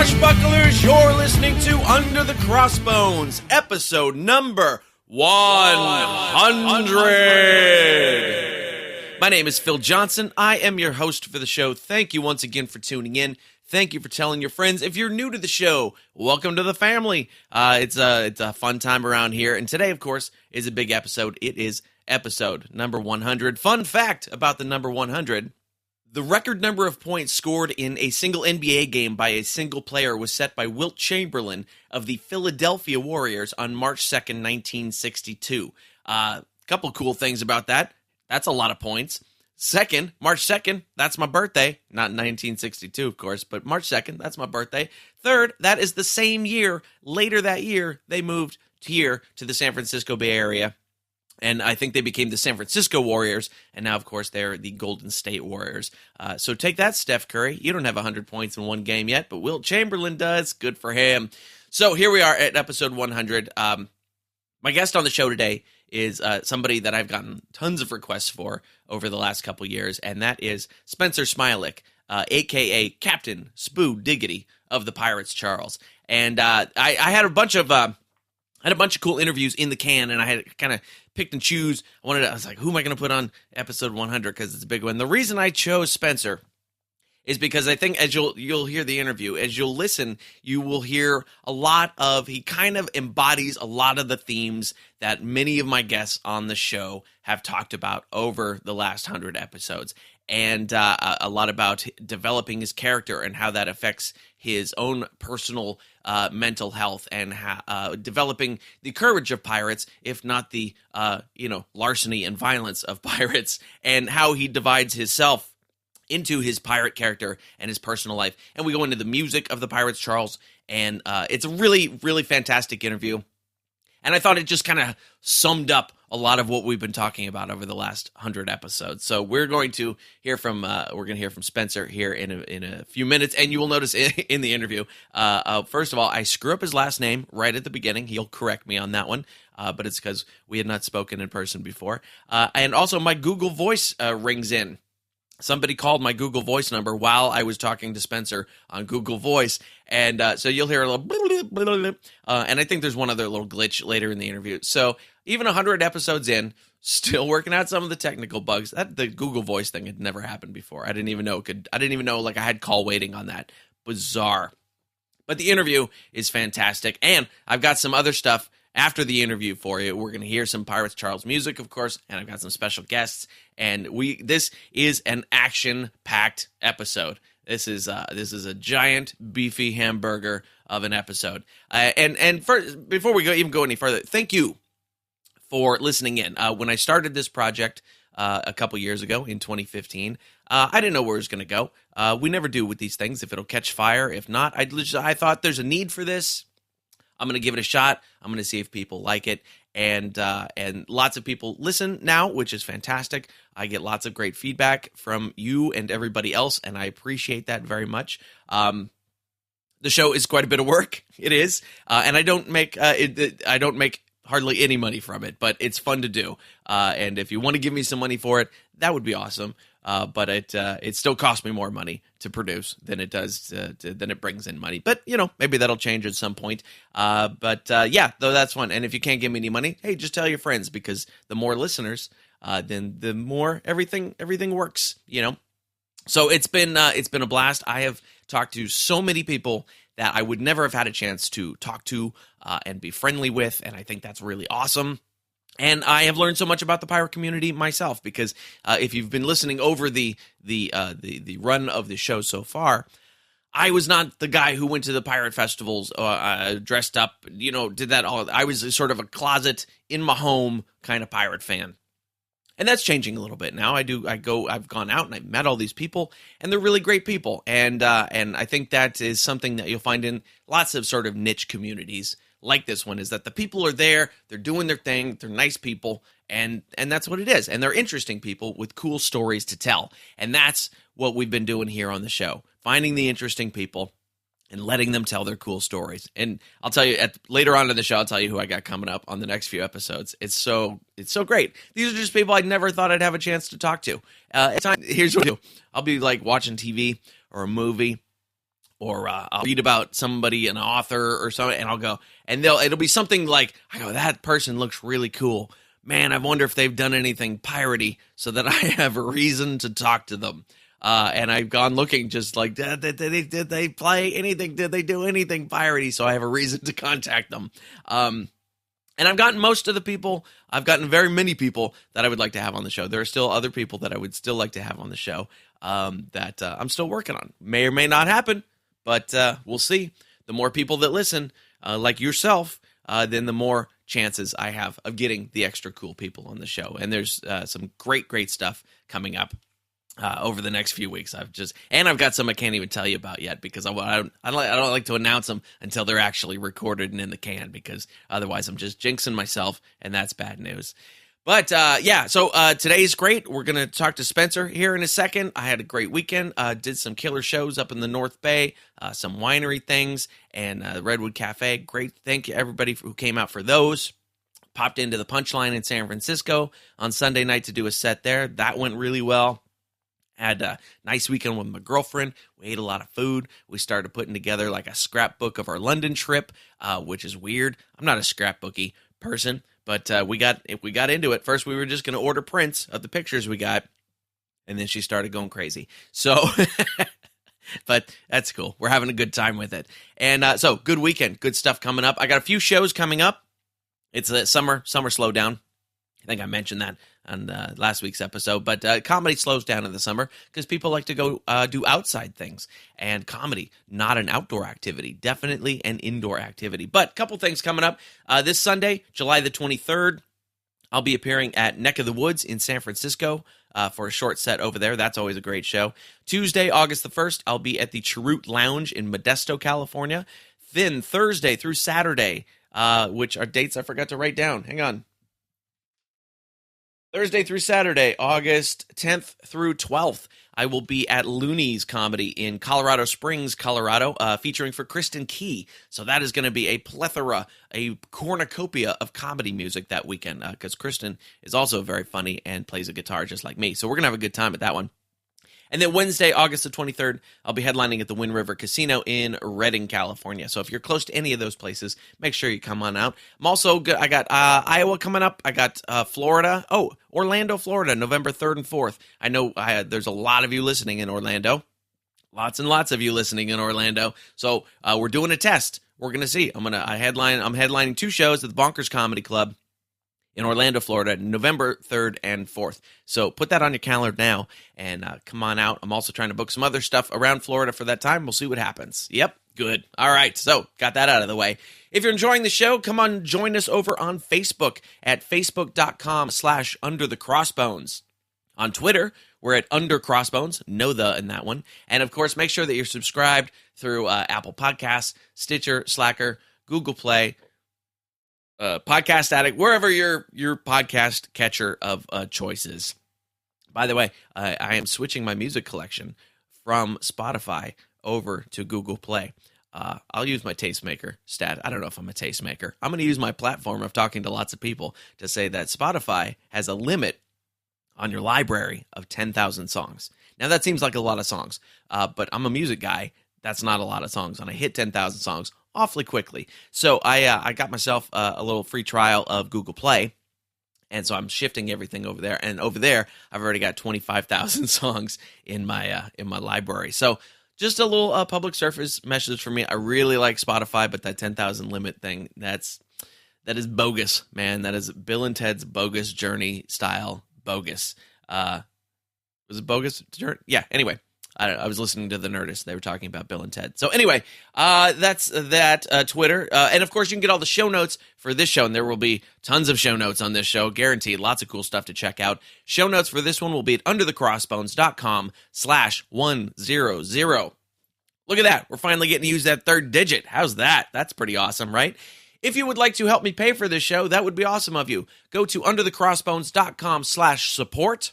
Swashbucklers, you're listening to Under the Crossbones, episode number 100. My name is Phil Johnson. I am your host for the show. Thank you once again for tuning in. Thank you for telling your friends. If you're new to the show, welcome to the family. It's a fun time around here. And today, of course, is a big episode. It is episode number 100. Fun fact about the number 100. The record number of points scored in a single NBA game by a single player was set by Wilt Chamberlain of the Philadelphia Warriors on March 2nd, 1962. Couple cool things about that. That's a lot of points. Second, March 2nd, that's my birthday. Not 1962, of course, but March 2nd, that's my birthday. Third, that is the same year. Later that year, they moved here to the San Francisco Bay Area. And I think they became the San Francisco Warriors, and now, of course, they're the Golden State Warriors. So take that, Steph Curry. You don't have 100 points in one game yet, but Wilt Chamberlain does. Good for him. So here we are at episode 100. My guest on the show today is somebody that I've gotten tons of requests for over the last couple years, and that is Spencer Smilanick, a.k.a. Captain Spoo Diggity of the Pirates Charles. And I had a bunch of cool interviews in the can, and I had kind of picked and choose. I was like, who am I going to put on episode 100 because it's a big one. The reason I chose Spencer is because I think as you'll hear the interview, as you'll listen, you will hear a lot of, he kind of embodies a lot of the themes that many of my guests on the show have talked about over the last 100 episodes. And a lot about developing his character and how that affects his own personal mental health and developing the courage of pirates, if not the larceny and violence of pirates, and how he divides himself into his pirate character and his personal life. And we go into the music of the Pirates Charles, and it's a really, really fantastic interview. And I thought it just kind of summed up a lot of what we've been talking about over the last 100 episodes. So we're going to hear from Spencer here in a few minutes, and you will notice in the interview. First of all, I screw up his last name right at the beginning. He'll correct me on that one, but it's because we had not spoken in person before. And also, my Google Voice rings in. Somebody called my Google Voice number while I was talking to Spencer on Google Voice, and so you'll hear a little and I think there's one other little glitch later in the interview. So even 100 episodes in, still working out some of the technical bugs. The Google Voice thing had never happened before. I didn't even know I had call waiting on that. Bizarre. But the interview is fantastic, and I've got some other stuff after the interview for you. We're going to hear some Pirates Charles music, of course, and I've got some special guests. And this is an action-packed episode. This is a giant, beefy hamburger of an episode. And first, before we even go any further, thank you for listening in. When I started this project a couple years ago in 2015, I didn't know where it was going to go. We never do with these things, if it'll catch fire. If not, I thought there's a need for this. I'm going to give it a shot. I'm going to see if people like it. And lots of people listen now, which is fantastic. I get lots of great feedback from you and everybody else, and I appreciate that very much. The show is quite a bit of work. It is. And I don't make hardly any money from it, but it's fun to do. And if you want to give me some money for it, that would be awesome. But it still costs me more money to produce than it does than it brings in money. But maybe that'll change at some point. But though that's fun. And if you can't give me any money, hey, just tell your friends, because the more listeners, then the more everything works. So it's been a blast. I have talked to so many people that I would never have had a chance to talk to and be friendly with, and I think that's really awesome. And I have learned so much about the pirate community myself, because if you've been listening over the run of the show so far, I was not the guy who went to the pirate festivals, dressed up, did that all. I was sort of a closet in my home kind of pirate fan. And that's changing a little bit now. I've gone out and I've met all these people, and they're really great people. And I think that is something that you'll find in lots of sort of niche communities like this one, is that the people are there, they're doing their thing, they're nice people, and that's what it is. And they're interesting people with cool stories to tell. And that's what we've been doing here on the show, finding the interesting people and letting them tell their cool stories. And I'll tell you, later on in the show, I'll tell you who I got coming up on the next few episodes. It's so great. These are just people I never thought I'd have a chance to talk to. Here's what I do. I'll be like watching TV or a movie, or I'll read about somebody, an author or something, and I'll go, and it'll be something like, I go, that person looks really cool. Man, I wonder if they've done anything piratey so that I have a reason to talk to them. And I've gone looking just like, did they play anything? Did they do anything piratey? So I have a reason to contact them. And I've gotten most of the people, I've gotten very many people that I would like to have on the show. There are still other people that I would still like to have on the show that I'm still working on. May or may not happen, but we'll see. The more people that listen, like yourself, then the more chances I have of getting the extra cool people on the show. And there's some great stuff coming up over the next few weeks. I've got some I can't even tell you about yet because I don't like to announce them until they're actually recorded and in the can, because otherwise I'm just jinxing myself, and that's bad news. But so today's great. We're going to talk to Spencer here in a second. I had a great weekend. Did some killer shows up in the North Bay, some winery things, and the Redwood Cafe. Great. Thank you, everybody who came out for those. Popped into the Punchline in San Francisco on Sunday night to do a set there. That went really well. Had a nice weekend with my girlfriend. We ate a lot of food. We started putting together like a scrapbook of our London trip, which is weird. I'm not a scrapbooky person, but we got into it. First, we were just going to order prints of the pictures we got, and then she started going crazy. So, but that's cool. We're having a good time with it. And so, good weekend. Good stuff coming up. I got a few shows coming up. It's a summer slowdown. I think I mentioned that on last week's episode, but comedy slows down in the summer because people like to go do outside things, and comedy, not an outdoor activity, definitely an indoor activity. But a couple things coming up. This Sunday, July the 23rd, I'll be appearing at Neck of the Woods in San Francisco for a short set over there. That's always a great show. Tuesday, August the 1st, I'll be at the Cheroot Lounge in Modesto, California. Then Thursday through Saturday, which are dates I forgot to write down. Hang on. Thursday through Saturday, August 10th through 12th, I will be at Looney's Comedy in Colorado Springs, Colorado, featuring for Kristen Key. So that is going to be a plethora, a cornucopia of comedy music that weekend, because Kristen is also very funny and plays a guitar just like me. So we're going to have a good time at that one. And then Wednesday, August the 23rd, I'll be headlining at the Wind River Casino in Redding, California. So if you're close to any of those places, make sure you come on out. I'm also good. I got Iowa coming up. I got Florida. Oh, Orlando, Florida, November 3rd and 4th. I know there's a lot of you listening in Orlando. Lots and lots of you listening in Orlando. So we're doing a test. We're going to see. I'm headlining two shows at the Bonkers Comedy Club in Orlando, Florida, November 3rd and 4th. So put that on your calendar now and come on out. I'm also trying to book some other stuff around Florida for that time. We'll see what happens. Yep, good. All right, so got that out of the way. If you're enjoying the show, come on, join us over on Facebook at facebook.com/Under The Crossbones. On Twitter, we're at Under Crossbones, no the in that one. And, of course, make sure that you're subscribed through Apple Podcasts, Stitcher, Slacker, Google Play, Podcast Addict, wherever your podcast catcher of choice is. By the way, I am switching my music collection from Spotify over to Google Play. I'll use my tastemaker stat. I don't know if I'm a tastemaker. I'm going to use my platform of talking to lots of people to say that Spotify has a limit on your library of 10,000 songs. Now, that seems like a lot of songs, but I'm a music guy. That's not a lot of songs, and I hit 10,000 songs awfully quickly. So I got myself a little free trial of Google Play, and so I'm shifting everything over there. And over there, I've already got 25,000 songs in my library. So just a little public service message for me. I really like Spotify, but that 10,000 limit thing, that is bogus, man. That is Bill and Ted's Bogus Journey style bogus. Was it Bogus Journey? Yeah, anyway. I was listening to the Nerdist. They were talking about Bill and Ted. So anyway, that's that, Twitter. And, of course, you can get all the show notes for this show, and there will be tons of show notes on this show, guaranteed. Lots of cool stuff to check out. Show notes for this one will be at underthecrossbones.com/100. Look at that. We're finally getting to use that third digit. How's that? That's pretty awesome, right? If you would like to help me pay for this show, that would be awesome of you. Go to underthecrossbones.com/support.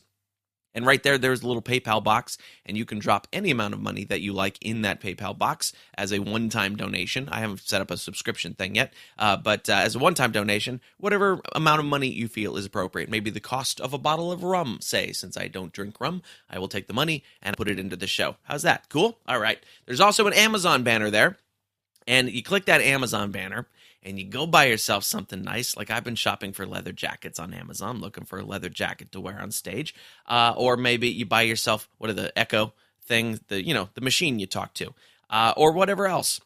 And right there, there's a little PayPal box, and you can drop any amount of money that you like in that PayPal box as a one-time donation. I haven't set up a subscription thing yet, but as a one-time donation, whatever amount of money you feel is appropriate. Maybe the cost of a bottle of rum, say. Since I don't drink rum, I will take the money and put it into the show. How's that? Cool? All right. There's also an Amazon banner there, and you click that Amazon banner, and you go buy yourself something nice. Like I've been shopping for leather jackets on Amazon, looking for a leather jacket to wear on stage. Or maybe you buy yourself, what are the Echo thing, the machine you talk to, or whatever else.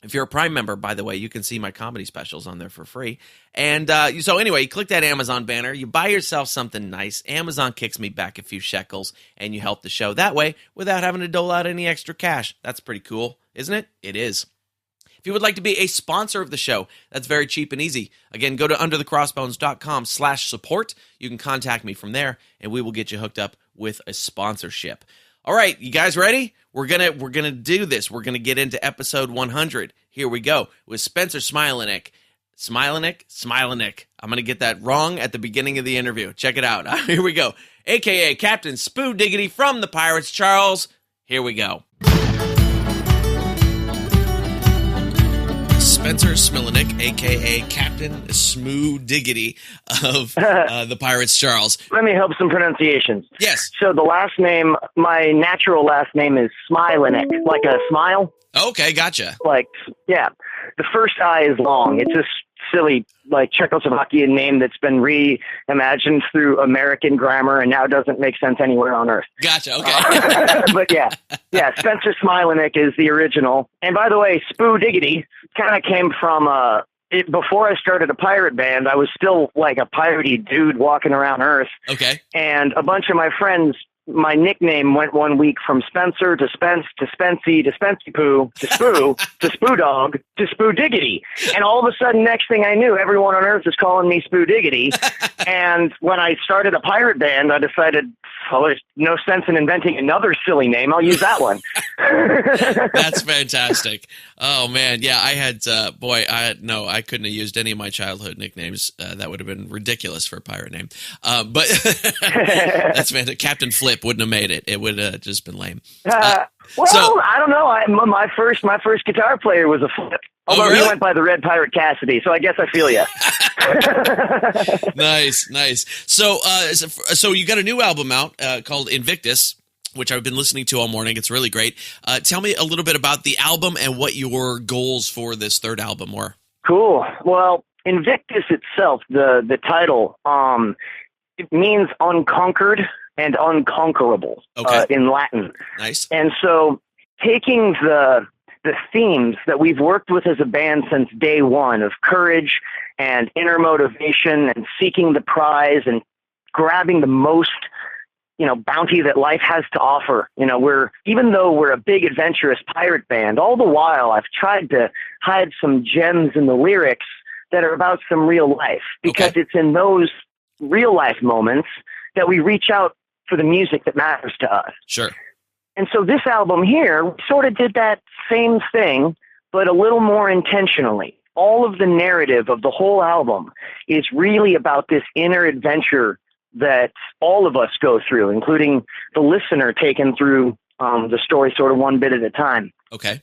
If you're a Prime member, by the way, you can see my comedy specials on there for free. And so anyway, you click that Amazon banner, you buy yourself something nice. Amazon kicks me back a few shekels, and you help the show that way without having to dole out any extra cash. That's pretty cool, isn't it? It is. If you would like to be a sponsor of the show, that's very cheap and easy. Again, go to underthecrossbones.com/support. You can contact me from there, and we will get you hooked up with a sponsorship. All right, you guys ready? We're gonna do this. We're gonna get into episode 100. Here we go with Spencer Smilanick. Smilanick. I'm gonna get that wrong at the beginning of the interview. Check it out. Here we go. AKA Captain Spoo Diggity from the Pirates. Charles. Here we go. Spencer Smilanick, a.k.a. Captain Spoo Diggity of the Pirates, Charles. Let me help some pronunciations. Yes. So the last name, my natural last name is Smilanick, like a smile. Okay, gotcha. Yeah. The first I is long. It's a silly, Czechoslovakian name that's been reimagined through American grammar and now doesn't make sense anywhere on Earth. Gotcha, okay. But yeah, Spencer Smilanick is the original. And by the way, Spoo Diggity kind of came from before I started a pirate band, I was still like a piratey dude walking around Earth. Okay. And a bunch of my friends, my nickname went one week from Spencer to Spence to Spency to Spency Poo to Spoo to Spoo Dog to Spoo Diggity. And all of a sudden, next thing I knew, everyone on Earth is calling me Spoo Diggity. And when I started a pirate band, I decided, well, there's no sense in inventing another silly name. I'll use that one. That's fantastic. Oh, man. Yeah, I had, I couldn't have used any of my childhood nicknames. That would have been ridiculous for a pirate name. But that's fantastic. Captain Flip wouldn't have made it. It would have just been lame. I don't know. My first guitar player was a Flip. Although he went by the Red Pirate Cassidy, so I guess I feel you. Nice. So you got a new album out called Invictus, which I've been listening to all morning. It's really great. Tell me a little bit about the album and what your goals for this third album were. Cool. Well, Invictus itself, the title, it means unconquered and unconquerable in Latin. Nice. And so taking the themes that we've worked with as a band since day one of courage and inner motivation and seeking the prize and grabbing the most, bounty that life has to offer. Even though we're a big adventurous pirate band, all the while I've tried to hide some gems in the lyrics that are about some real life, because it's in those real life moments that we reach out for the music that matters to us. Sure. And so this album here sort of did that same thing, but a little more intentionally. All of the narrative of the whole album is really about this inner adventure that all of us go through, including the listener taken through the story sort of one bit at a time. Okay.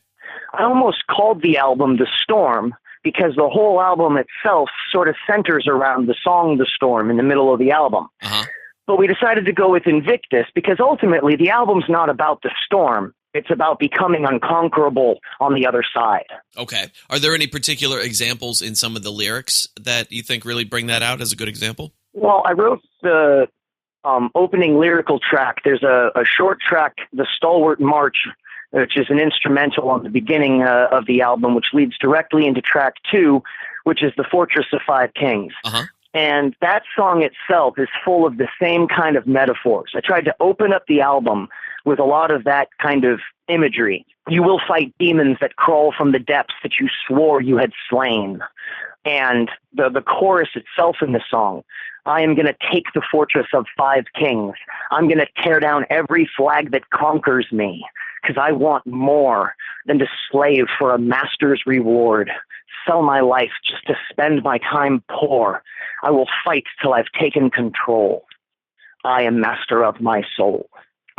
I almost called the album The Storm because the whole album itself sort of centers around the song The Storm in the middle of the album. Uh-huh. But we decided to go with Invictus because ultimately the album's not about the storm. It's about becoming unconquerable on the other side. Okay. Are there any particular examples in some of the lyrics that you think really bring that out as a good example? Well, I wrote the opening lyrical track. There's a short track, The Stalwart March, which is an instrumental on the beginning of the album, which leads directly into track 2, which is The Fortress of Five Kings. Uh-huh. And that song itself is full of the same kind of metaphors. I tried to open up the album with a lot of that kind of imagery. You will fight demons that crawl from the depths that you swore you had slain. And the chorus itself in the song, I am going to take the fortress of five kings. I'm going to tear down every flag that conquers me, because I want more than to slave for a master's reward. Sell my life just to spend my time poor. I will fight till I've taken control. I am master of my soul.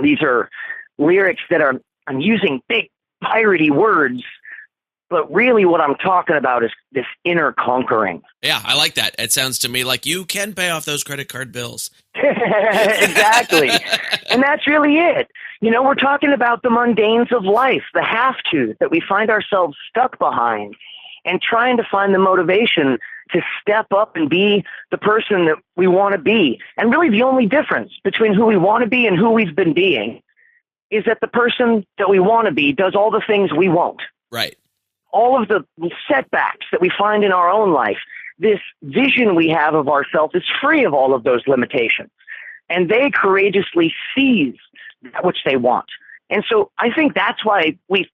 These are lyrics that I'm using big piratey words, but really what I'm talking about is this inner conquering. Yeah, I like that. It sounds to me like you can pay off those credit card bills. Exactly. And that's really it. You know, we're talking about the mundanes of life, the have-tos that we find ourselves stuck behind, and trying to find the motivation to step up and be the person that we want to be. And really the only difference between who we want to be and who we've been being is that the person that we want to be does all the things we won't. Right. All of the setbacks that we find in our own life, this vision we have of ourselves is free of all of those limitations. And they courageously seize that which they want. And so I think that's why we,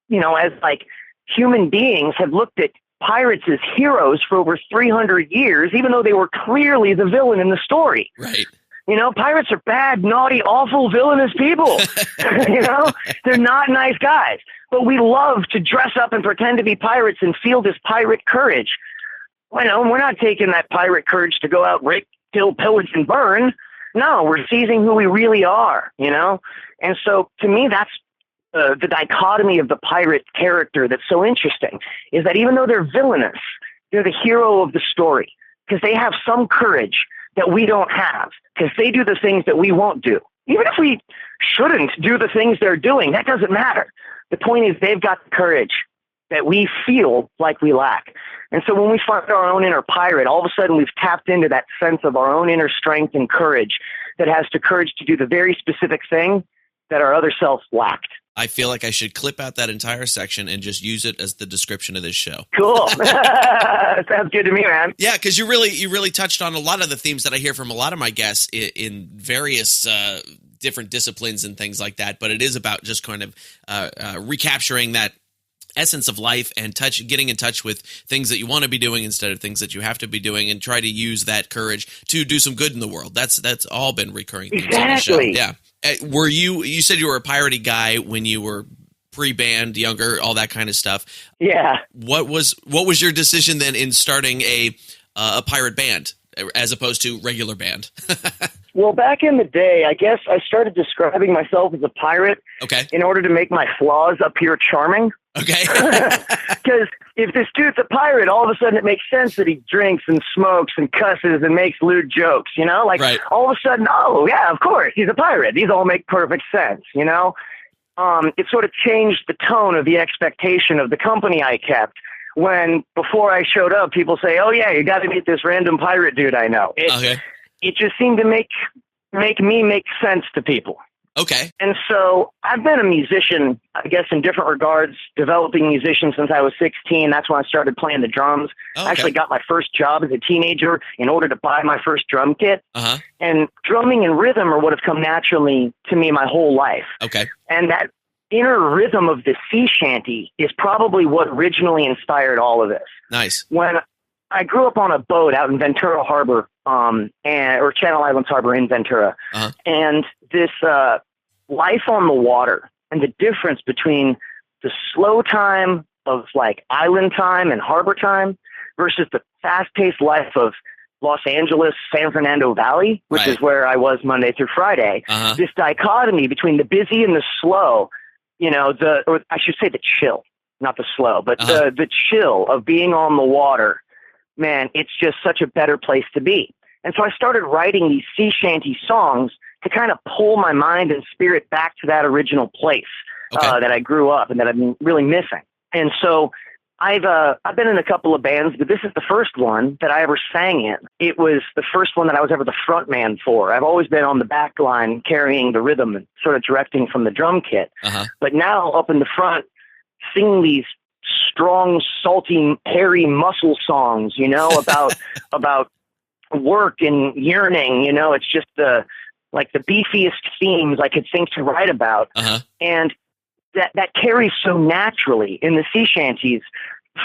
you know, as like human beings have looked at pirates as heroes for over 300 years, even though they were clearly the villain in the story. Right. You know, pirates are bad, naughty, awful, villainous people. You know, they're not nice guys. But we love to dress up and pretend to be pirates and feel this pirate courage. Well, no, we're not taking that pirate courage to go out, rape, kill, pillage, and burn. No, we're seizing who we really are, you know? And so to me, that's the dichotomy of the pirate character that's so interesting, is that even though they're villainous, they're the hero of the story because they have some courage that we don't have, because they do the things that we won't do. Even if we shouldn't do the things they're doing, that doesn't matter. The point is they've got the courage that we feel like we lack. And so when we find our own inner pirate, all of a sudden we've tapped into that sense of our own inner strength and courage that has the courage to do the very specific thing that our other self lacked. I feel like I should clip out that entire section and just use it as the description of this show. Cool. Sounds good to me, man. Yeah, because you really touched on a lot of the themes that I hear from a lot of my guests in various different disciplines and things like that. But it is about just kind of recapturing that essence of life and getting in touch with things that you want to be doing instead of things that you have to be doing, and try to use that courage to do some good in the world. That's all been recurring themes on the show. Yeah. Were you said you were a piratey guy when you were pre-band, younger, all that kind of stuff. Yeah. What was your decision then in starting a pirate band as opposed to regular band? Well, back in the day, I guess I started describing myself as a pirate in order to make my flaws appear charming. Okay. Because if this dude's a pirate, all of a sudden it makes sense that he drinks and smokes and cusses and makes lewd jokes, you know? Like, all of a sudden, oh, yeah, of course, he's a pirate. These all make perfect sense, you know? It sort of changed the tone of the expectation of the company I kept. When, before I showed up, people say, oh, yeah, you got to meet this random pirate dude I know. It just seemed to make me make sense to people. Okay. And so I've been a musician, I guess, in different regards, developing musician since I was 16. That's when I started playing the drums. Okay. I actually got my first job as a teenager in order to buy my first drum kit. Uh-huh. And drumming and rhythm are what have come naturally to me my whole life. Okay. And that inner rhythm of the sea shanty is probably what originally inspired all of this. Nice. When I grew up on a boat out in Ventura Harbor, or Channel Islands Harbor in Ventura. Uh-huh. And this life on the water and the difference between the slow time of like island time and harbor time versus the fast-paced life of Los Angeles, San Fernando Valley, which is where I was Monday through Friday. Uh-huh. This dichotomy between the busy and the slow, you know, or I should say the chill, not the slow, but the chill of being on the water. Man, it's just such a better place to be. And so I started writing these sea shanty songs to kind of pull my mind and spirit back to that original place that I grew up and that I've been really missing. And so I've been in a couple of bands, but this is the first one that I ever sang in. It was the first one that I was ever the front man for. I've always been on the back line carrying the rhythm and sort of directing from the drum kit. Uh-huh. But now up in the front, singing these strong, salty, hairy muscle songs, you know, about work and yearning, you know, it's just the beefiest themes I could think to write about. Uh-huh. And that carries so naturally in the sea shanties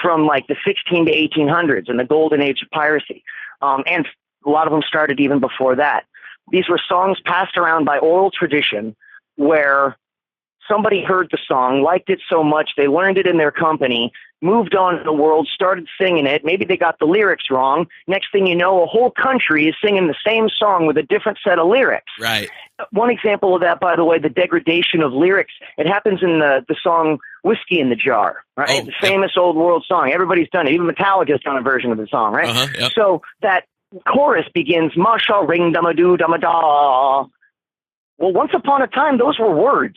from like the 16 to 1800s and the golden age of piracy. And a lot of them started even before that. These were songs passed around by oral tradition where somebody heard the song, liked it so much, they learned it in their company, moved on in the world, started singing it. Maybe they got the lyrics wrong. Next thing you know, a whole country is singing the same song with a different set of lyrics. Right. One example of that, by the way, the degradation of lyrics, it happens in the song Whiskey in the Jar, right? The famous old world song. Everybody's done it. Even Metallica's done a version of the song, right? Yep. So that chorus begins, Masha ring dama-doo dama-da. Well, once upon a time, those were words.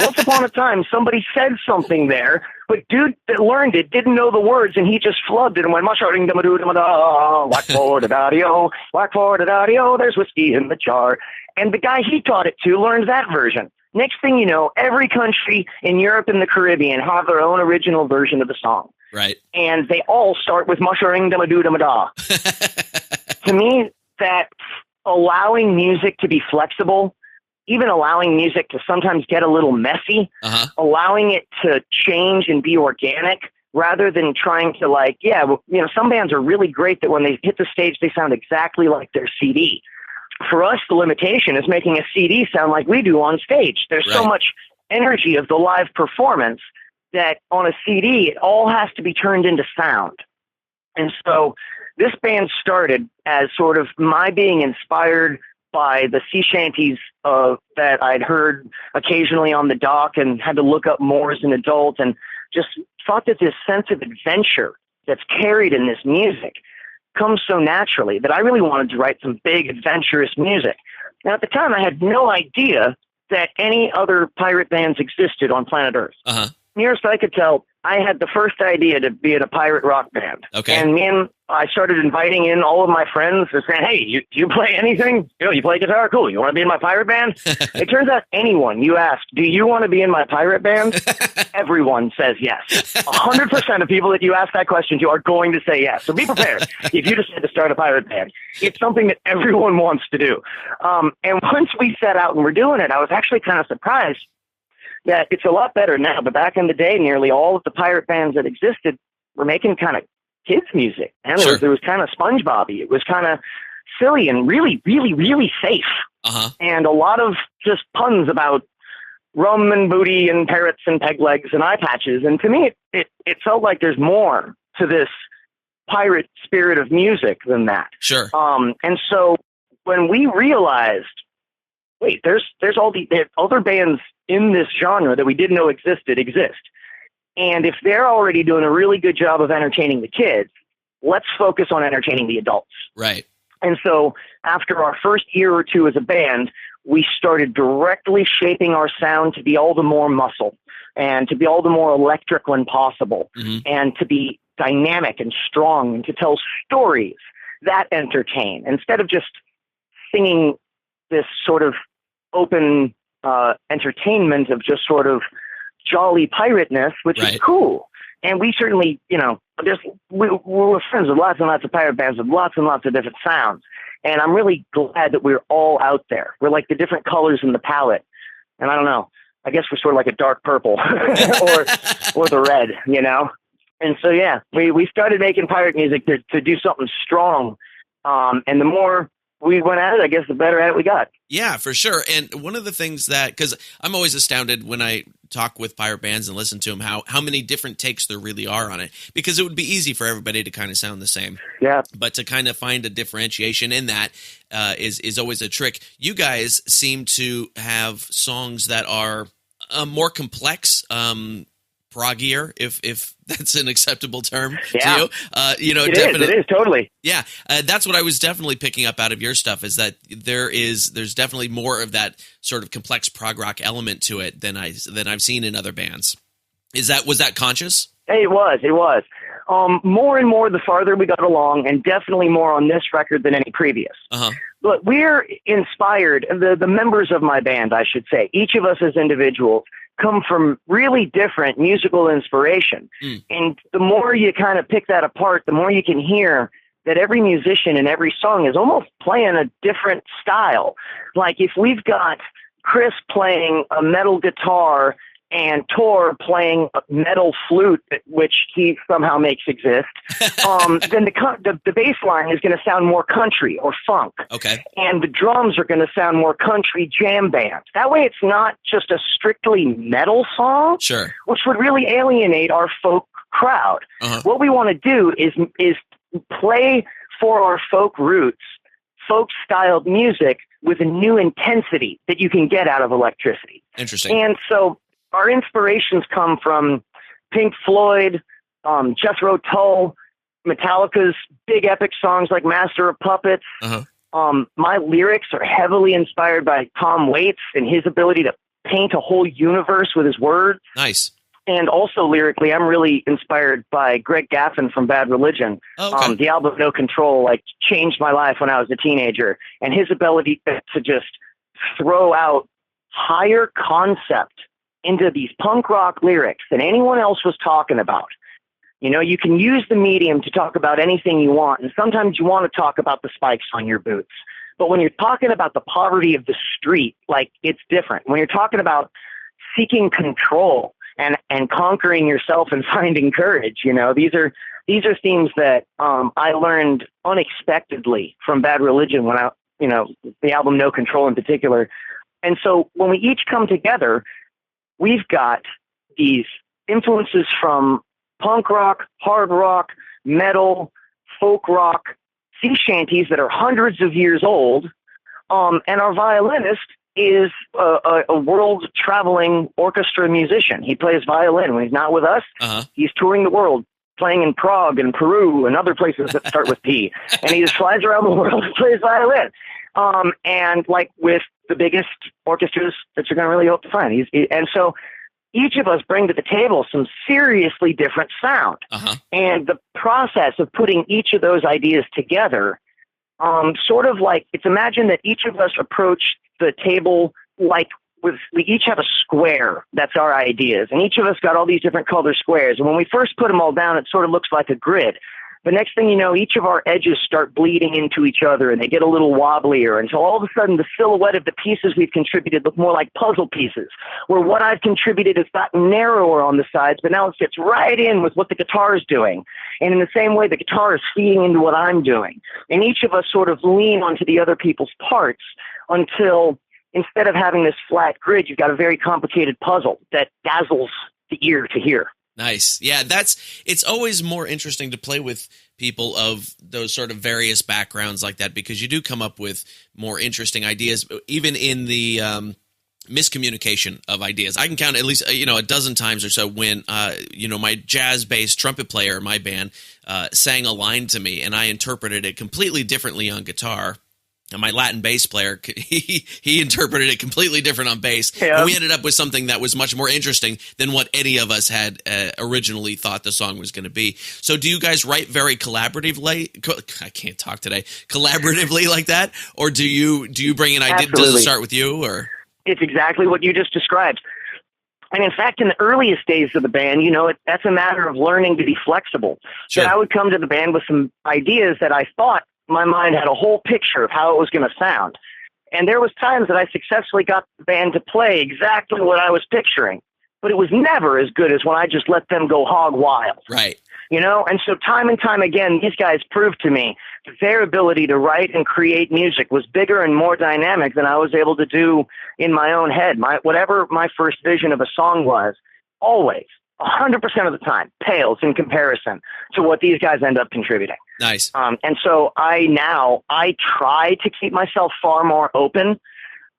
Once upon a time, somebody said something there, but dude that learned it didn't know the words, and he just flubbed it and went, Masha ring dama-doo dama-da, whack for da da-dio, whack for da da-dio, there's whiskey in the jar. And the guy he taught it to learned that version. Next thing you know, every country in Europe and the Caribbean have their own original version of the song. Right. And they all start with mushering dama-doo dama-da. To me, that allowing music to be flexible, even allowing music to sometimes get a little messy, allowing it to change and be organic, rather than trying to some bands are really great that when they hit the stage, they sound exactly like their CD. For us, the limitation is making a CD sound like we do on stage. There's so much energy of the live performance that on a CD, it all has to be turned into sound. And so this band started as sort of my being inspired by the sea shanties that I'd heard occasionally on the dock and had to look up more as an adult, and just thought that this sense of adventure that's carried in this music comes so naturally that I really wanted to write some big adventurous music. Now, at the time, I had no idea that any other pirate bands existed on planet Earth. Nearest I could tell, I had the first idea to be in a pirate rock band. Okay. And I started inviting in all of my friends and saying, hey, you play anything? You play guitar? Cool. You want to be in my pirate band? It turns out anyone you ask, do you want to be in my pirate band? Everyone says yes. 100% of people that you ask that question to are going to say yes. So be prepared. If you decide to start a pirate band, it's something that everyone wants to do. And once we set out and we're doing it, I was actually kind of surprised that it's a lot better now. But back in the day, nearly all of the pirate bands that existed were making kind of kids music. And it was kind of SpongeBob-y. It was kind of silly and really, really, really safe. And a lot of just puns about rum and booty and parrots and peg legs and eye patches. And to me, it felt like there's more to this pirate spirit of music than that. Sure. And so when we realized, wait, there's all the other bands in this genre that we didn't know exist. And if they're already doing a really good job of entertaining the kids, let's focus on entertaining the adults. Right. And so after our first year or two as a band, we started directly shaping our sound to be all the more muscle and to be all the more electric when possible, and to be dynamic and strong and to tell stories that entertain instead of just singing this sort of open entertainment of just sort of jolly pirateness, which is cool. And we certainly, we're friends with lots and lots of pirate bands with lots and lots of different sounds. And I'm really glad that we're all out there. We're like the different colors in the palette. And I don't know, I guess we're sort of like a dark purple or the red, And so, yeah, we started making pirate music to do something strong. And the more we went at it, I guess the better at it we got. Yeah, for sure. And one of the things that, because I'm always astounded when I talk with pirate bands and listen to them, how many different takes there really are on it, because it would be easy for everybody to kind of sound the same. Yeah. But to kind of find a differentiation in that is always a trick. You guys seem to have songs that are more complex, proggier, if that's an acceptable term to you. It is totally. Yeah, that's what I was definitely picking up out of your stuff, is that there's definitely more of that sort of complex prog rock element to it than I've seen in other bands. Was that conscious? It was. More and more the farther we got along, and definitely more on this record than any previous. But we're inspired, the members of my band, I should say, each of us as individuals, come from really different musical inspiration. And the more you kind of pick that apart, the more you can hear that every musician in every song is almost playing a different style. Like if we've got Chris playing a metal guitar and Tor playing a metal flute, which he somehow makes exist, then the bass line is going to sound more country or funk. Okay. And the drums are going to sound more country jam band. That way it's not just a strictly metal song, sure, which would really alienate our folk crowd. Uh-huh. What we want to do is play for our folk roots, folk-styled music with a new intensity that you can get out of electricity. Interesting. And so our inspirations come from Pink Floyd, Jethro Tull, Metallica's big epic songs like Master of Puppets. Uh-huh. My lyrics are heavily inspired by Tom Waits and his ability to paint a whole universe with his words. Nice. And also lyrically, I'm really inspired by Greg Gaffin from Bad Religion. Oh, okay. The album No Control changed my life when I was a teenager. And his ability to just throw out higher concept into these punk rock lyrics than anyone else was talking about. You know, you can use the medium to talk about anything you want. And sometimes you want to talk about the spikes on your boots. But when you're talking about the poverty of the street, it's different. When you're talking about seeking control and conquering yourself and finding courage, you know, these are themes that I learned unexpectedly from Bad Religion when the album No Control in particular. And so when we each come together, we've got these influences from punk rock, hard rock, metal, folk rock, sea shanties that are hundreds of years old, and our violinist is a world-traveling orchestra musician. He plays violin. When he's not with us, Uh-huh. he's touring the world, playing in Prague and Peru and other places that start with P. And he just flies around the world and plays violin. And with the biggest orchestras that you're going to really hope to find. And so each of us bring to the table some seriously different sound. Uh-huh. And the process of putting each of those ideas together, it's imagine that each of us approach the table we each have a square that's our ideas, and each of us got all these different color squares. And when we first put them all down, it sort of looks like a grid. The next thing you know, each of our edges start bleeding into each other, and they get a little wobblier until all of a sudden the silhouette of the pieces we've contributed look more like puzzle pieces, where what I've contributed has gotten narrower on the sides, but now it fits right in with what the guitar is doing. And in the same way, the guitar is feeding into what I'm doing. And each of us sort of lean onto the other people's parts until instead of having this flat grid, you've got a very complicated puzzle that dazzles the ear to hear. Nice. Yeah, it's always more interesting to play with people of those sort of various backgrounds like that, because you do come up with more interesting ideas, even in the miscommunication of ideas. I can count at least, a dozen times or so when, my jazz bass trumpet player in my band sang a line to me and I interpreted it completely differently on guitar. And my Latin bass player, he interpreted it completely different on bass. Yeah. And we ended up with something that was much more interesting than what any of us had originally thought the song was going to be. So do you guys write very collaboratively? I can't talk today. Collaboratively like that? Or do you bring an idea? Absolutely. Does it start with you? Or It's exactly what you just described. And in fact, in the earliest days of the band, that's a matter of learning to be flexible. Sure. That I would come to the band with some ideas that I thought my mind had a whole picture of how it was going to sound. And there was times that I successfully got the band to play exactly what I was picturing, but it was never as good as when I just let them go hog wild. right. And so time and time again, these guys proved to me that their ability to write and create music was bigger and more dynamic than I was able to do in my own head. Whatever my first vision of a song was, always, 100% of the time, pales in comparison to what these guys end up contributing. Nice. And so I try to keep myself far more open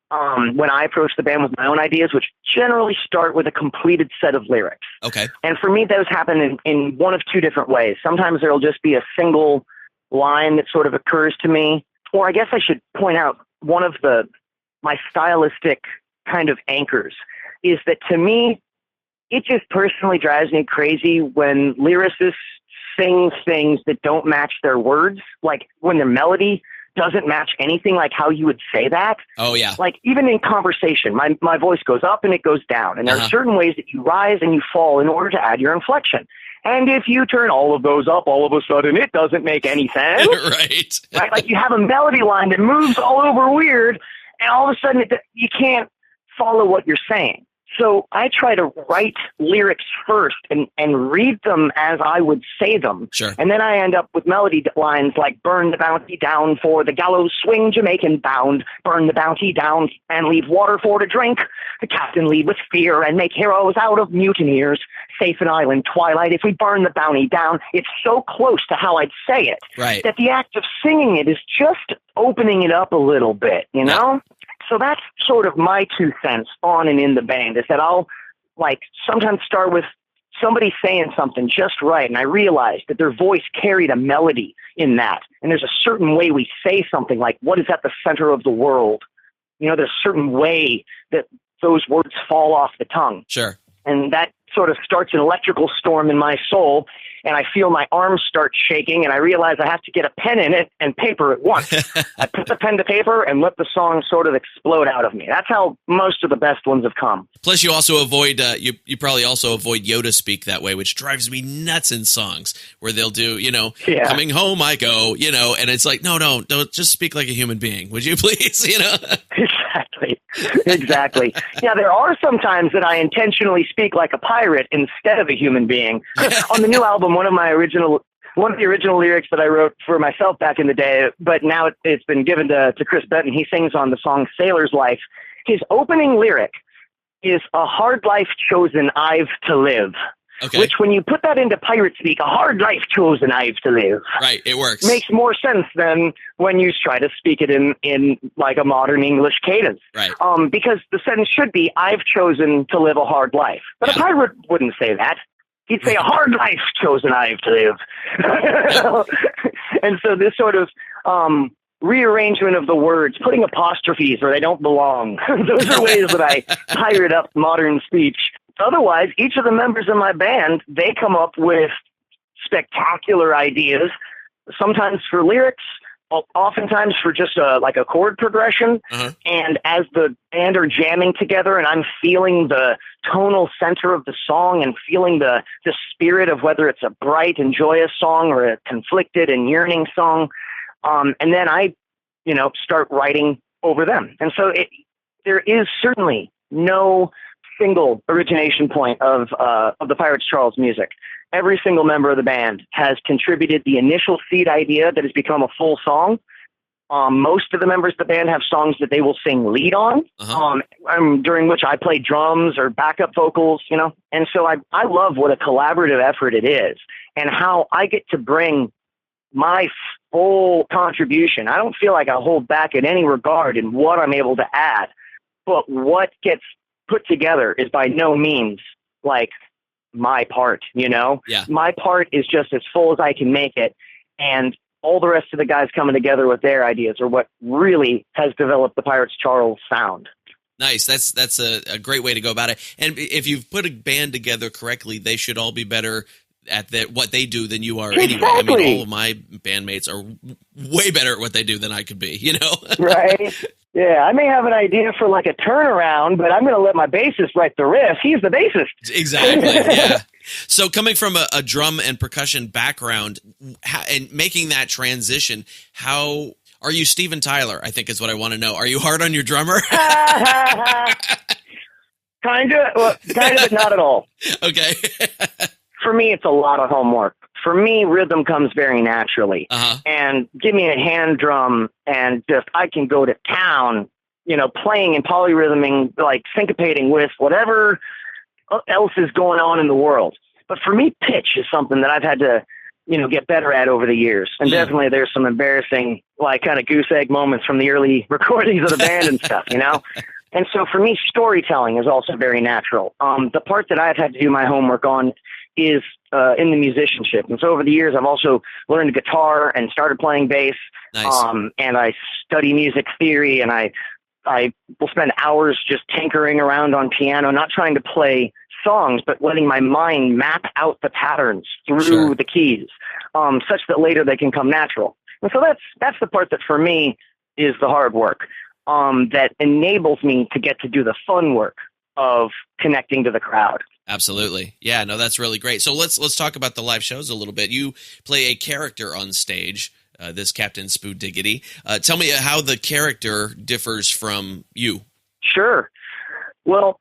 when I approach the band with my own ideas, which generally start with a completed set of lyrics. Okay. And for me, those happen in one of two different ways. Sometimes there'll just be a single line that sort of occurs to me. Or I guess I should point out one of my stylistic kind of anchors is that to me, it just personally drives me crazy when lyricists sing things that don't match their words, like when their melody doesn't match anything like how you would say that. Oh, yeah. Like even in conversation, my voice goes up and it goes down. And there are certain ways that you rise and you fall in order to add your inflection. And if you turn all of those up, all of a sudden it doesn't make any sense. Right. Right? Like you have a melody line that moves all over weird, and all of a sudden you can't follow what you're saying. So I try to write lyrics first and read them as I would say them. Sure. And then I end up with melody lines like burn the bounty down for the gallows swing Jamaican bound, burn the bounty down and leave water for to drink. The captain lead with fear and make heroes out of mutineers. Safe an island twilight if we burn the bounty down. It's so close to how I'd say it Right. that the act of singing it is just opening it up a little bit, you know? Yeah. So that's sort of my 2 cents on and in the band, is that I'll like sometimes start with somebody saying something just right, and I realized that their voice carried a melody in that. And there's a certain way we say something, like what is at the center of the world? You know, there's a certain way that those words fall off the tongue. Sure. And that sort of starts an electrical storm in my soul, and I feel my arms start shaking, and I realize I have to get a pen in it and paper at once. I put the pen to paper and let the song sort of explode out of me. That's how most of the best ones have come. Plus, you also avoid you probably also avoid Yoda speak that way, which drives me nuts in songs where they'll do, coming home I go, and it's like, no, don't just speak like a human being, would you please, Exactly. Yeah, there are some times that I intentionally speak like a pirate instead of a human being. On the new album, one of the original lyrics that I wrote for myself back in the day, but now it's been given to Chris Benton. He sings on the song Sailor's Life. His opening lyric is a hard life chosen I've to live. Okay. Which, when you put that into pirate speak, a hard life chosen I've to live. Right, it works. Makes more sense than when you try to speak it in like a modern English cadence. Right. Because the sentence should be, I've chosen to live a hard life. But a pirate wouldn't say that. He'd say, a hard life chosen I've to live. And so this sort of rearrangement of the words, putting apostrophes where they don't belong, those are ways that I pirate up modern speech. Otherwise, each of the members of my band, they come up with spectacular ideas, sometimes for lyrics, oftentimes for just a chord progression. Uh-huh. And as the band are jamming together and I'm feeling the tonal center of the song and feeling the spirit of whether it's a bright and joyous song or a conflicted and yearning song, and then I, start writing over them. And so there is certainly no single origination point of the Pirates Charles music. Every single member of the band has contributed the initial seed idea that has become a full song. Most of the members of the band have songs that they will sing lead on, during which I play drums or backup vocals, And so I love what a collaborative effort it is and how I get to bring my full contribution. I don't feel like I hold back in any regard in what I'm able to add, but what gets put together is by no means like my part, Yeah. My part is just as full as I can make it, and all the rest of the guys coming together with their ideas are what really has developed the Pirates Charles sound. Nice. That's a great way to go about it. And if you've put a band together correctly, they should all be better at what they do than you are anyway. I mean, all of my bandmates are way better at what they do than I could be, Right. Yeah, I may have an idea for like a turnaround, but I'm going to let my bassist write the riff. He's the bassist. Exactly, yeah. So coming from a drum and percussion background and making that transition, how are you Steven Tyler, I think is what I want to know. Are you hard on your drummer? Kind of, but not at all. Okay. For me, it's a lot of homework. For me, rhythm comes very naturally. Uh-huh. And give me a hand drum and just I can go to town, playing and polyrhythming, like syncopating with whatever else is going on in the world. But for me, pitch is something that I've had to, get better at over the years. And definitely there's some embarrassing, kind of goose egg moments from the early recordings of the band and stuff, And so for me, storytelling is also very natural. The part that I've had to do my homework on is in the musicianship. And so over the years, I've also learned guitar and started playing bass. Nice. And I study music theory, and I will spend hours just tinkering around on piano, not trying to play songs, but letting my mind map out the patterns through the keys, such that later they can come natural. And so that's the part that for me is the hard work, that enables me to get to do the fun work of connecting to the crowd. Absolutely. Yeah, no, that's really great. So let's talk about the live shows a little bit. You play a character on stage, this Captain Spoo Diggity. Tell me how the character differs from you. Sure. Well,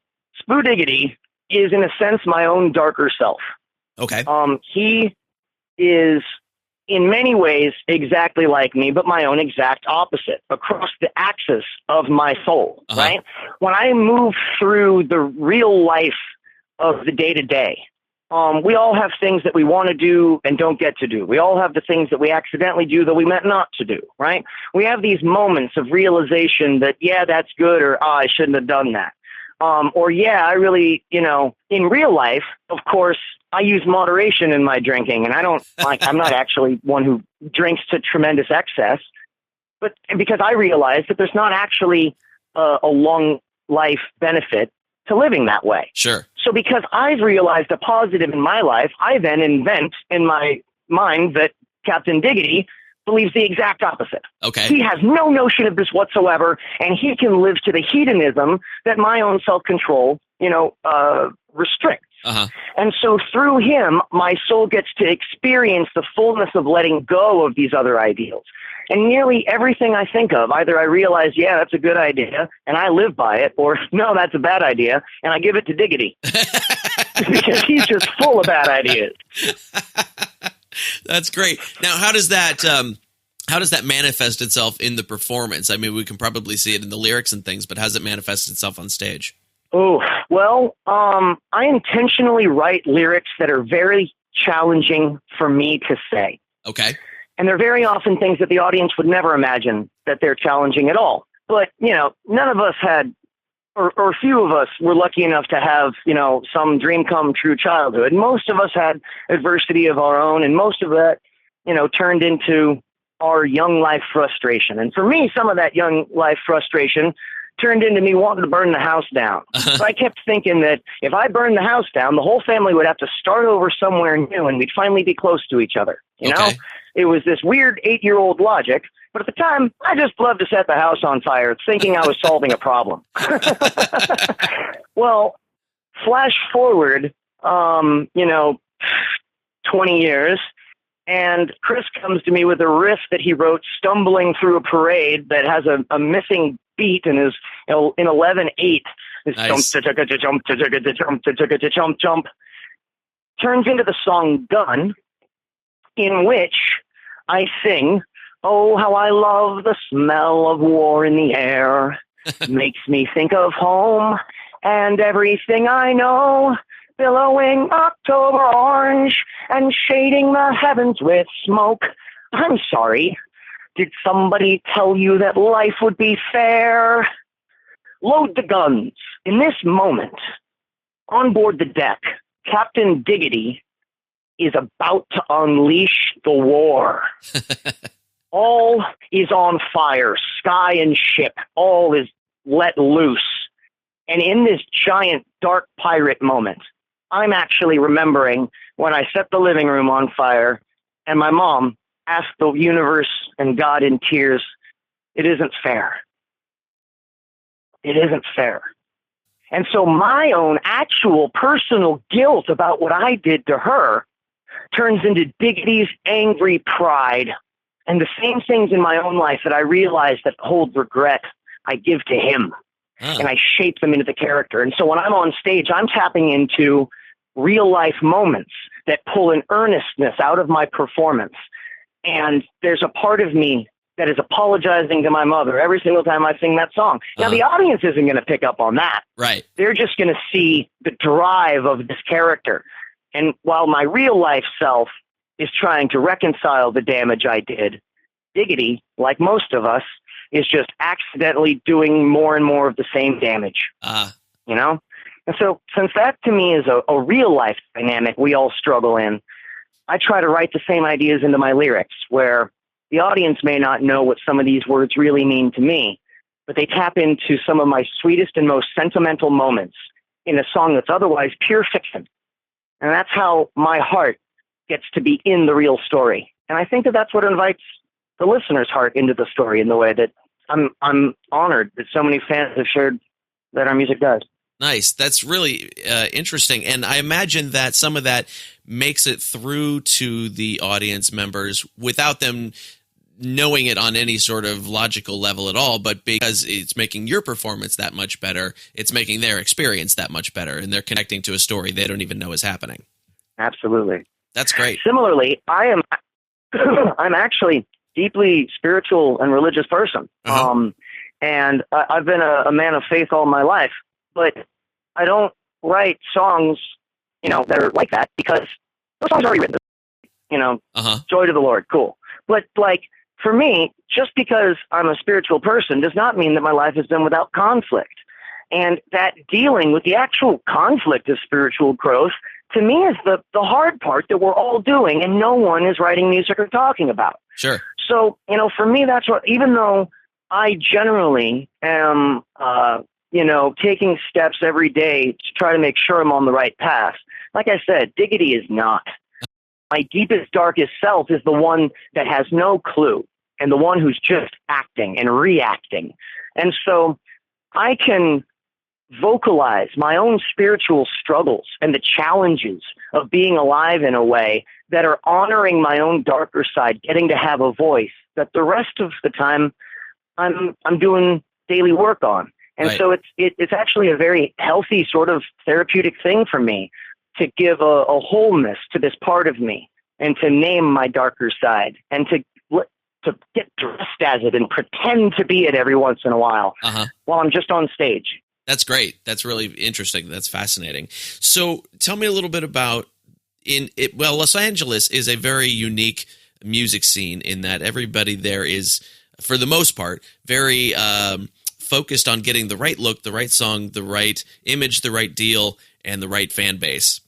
Spoo Diggity is, in a sense, my own darker self. Okay. He is, in many ways, exactly like me, but my own exact opposite, across the axis of my soul, right? When I move through the real life of the day-to-day, we all have things that we want to do and don't get to do. We all have the things that we accidentally do that we meant not to do, right? We have these moments of realization that, yeah, that's good, or I shouldn't have done that. Or, yeah, I really, in real life, of course, I use moderation in my drinking, and I'm not actually one who drinks to tremendous excess, but because I realize that there's not actually a long life benefit to living that way. Sure. So because I've realized a positive in my life, I then invent in my mind that Captain Diggity believes the exact opposite. Okay. He has no notion of this whatsoever, and he can live to the hedonism that my own self-control, restricts. And so through him, my soul gets to experience the fullness of letting go of these other ideals. And nearly everything I think of, either I realize, yeah, that's a good idea, and I live by it, or no, that's a bad idea, and I give it to Diggity. Because he's just full of bad ideas. That's great. Now, how does that manifest itself in the performance? I mean, we can probably see it in the lyrics and things, but how does it manifest itself on stage? Oh, well, I intentionally write lyrics that are very challenging for me to say. Okay. And they're very often things that the audience would never imagine that they're challenging at all. But, none of us had, or few of us were lucky enough to have, some dream come true childhood. Most of us had adversity of our own, and most of that, turned into our young life frustration. And for me, some of that young life frustration turned into me wanting to burn the house down. So I kept thinking that if I burned the house down, the whole family would have to start over somewhere new, and we'd finally be close to each other. You know? It was this weird 8-year-old logic, but at the time, I just loved to set the house on fire, thinking I was solving a problem. Well, flash forward, 20 years, and Chris comes to me with a riff that he wrote stumbling through a parade that has a missing beat and is in 11/8. This Nice. jump turns into the song Gun, in which I sing, "Oh, how I love the smell of war in the air. Makes me think of home and everything I know. Billowing October orange and shading the heavens with smoke. I'm sorry. Did somebody tell you that life would be fair? Load the guns." In this moment, on board the deck, Captain Diggity is about to unleash the war. All is on fire, sky and ship. All is let loose. And in this giant dark pirate moment, I'm actually remembering when I set the living room on fire and my mom asked the universe and God in tears, "It isn't fair. It isn't fair." And so my own actual personal guilt about what I did to her turns into Diggity's angry pride. And the same things in my own life that I realize that hold regret, I give to him. And I shape them into the character. And so when I'm on stage, I'm tapping into real life moments that pull an earnestness out of my performance. And there's a part of me that is apologizing to my mother every single time I sing that song. Now, the audience isn't going to pick up on that. Right. They're just going to see the drive of this character. And while my real life self is trying to reconcile the damage I did, Diggity, like most of us, is just accidentally doing more and more of the same damage. And so since that to me is a real life dynamic we all struggle in, I try to write the same ideas into my lyrics, where the audience may not know what some of these words really mean to me, but they tap into some of my sweetest and most sentimental moments in a song that's otherwise pure fiction. And that's how my heart gets to be in the real story. And I think that that's what invites the listener's heart into the story in the way that I'm honored that so many fans have shared that our music does. Nice. That's really interesting. And I imagine that some of that makes it through to the audience members without them knowing it on any sort of logical level at all, but because it's making your performance that much better, it's making their experience that much better, and they're connecting to a story they don't even know is happening. Absolutely. That's great. Similarly, I'm actually deeply spiritual and religious person. And I've been a man of faith all my life, but I don't write songs, that are like that, because those songs are already written. Joy to the Lord, cool. But for me, just because I'm a spiritual person does not mean that my life has been without conflict. And that dealing with the actual conflict of spiritual growth, to me, is the hard part that we're all doing and no one is writing music or talking about. Sure. So, for me, that's what, even though I generally am, taking steps every day to try to make sure I'm on the right path. Like I said, Diggity is not. My deepest, darkest self is the one that has no clue and the one who's just acting and reacting. And so I can vocalize my own spiritual struggles and the challenges of being alive in a way that are honoring my own darker side, getting to have a voice that the rest of the time I'm doing daily work on. And so it's actually a very healthy sort of therapeutic thing for me to give a wholeness to this part of me and to name my darker side and to get dressed as it and pretend to be it every once in a while while I'm just on stage. That's great. That's really interesting. That's fascinating. So tell me a little bit about Los Angeles is a very unique music scene in that everybody there is, for the most part, very focused on getting the right look, the right song, the right image, the right deal, and the right fan base.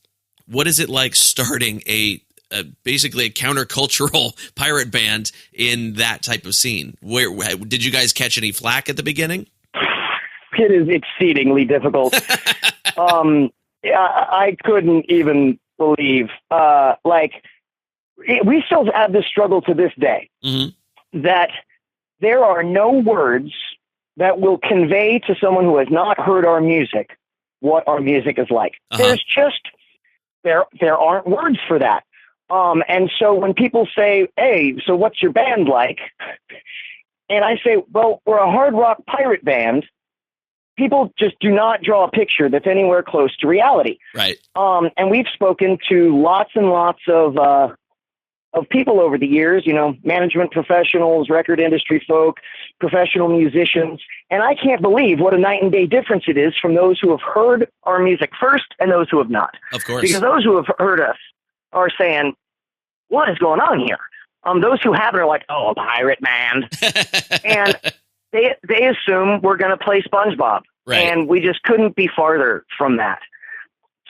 What is it like starting basically a countercultural pirate band in that type of scene? Where did you guys catch any flack at the beginning? It is exceedingly difficult. I couldn't even believe, we still have this struggle to this day, that there are no words that will convey to someone who has not heard our music what our music is like. There's just, there aren't words for that. And so when people say, hey, so what's your band like? And I say, well, we're a hard rock pirate band. People just do not draw a picture that's anywhere close to reality. Right. And we've spoken to lots and lots of people over the years, management professionals, record industry folk, professional musicians. And I can't believe what a night and day difference it is from those who have heard our music first and those who have not. Of course. Because those who have heard us are saying, what is going on here? Those who haven't are like, oh, a pirate band. And they assume we're going to play SpongeBob. Right. And we just couldn't be farther from that.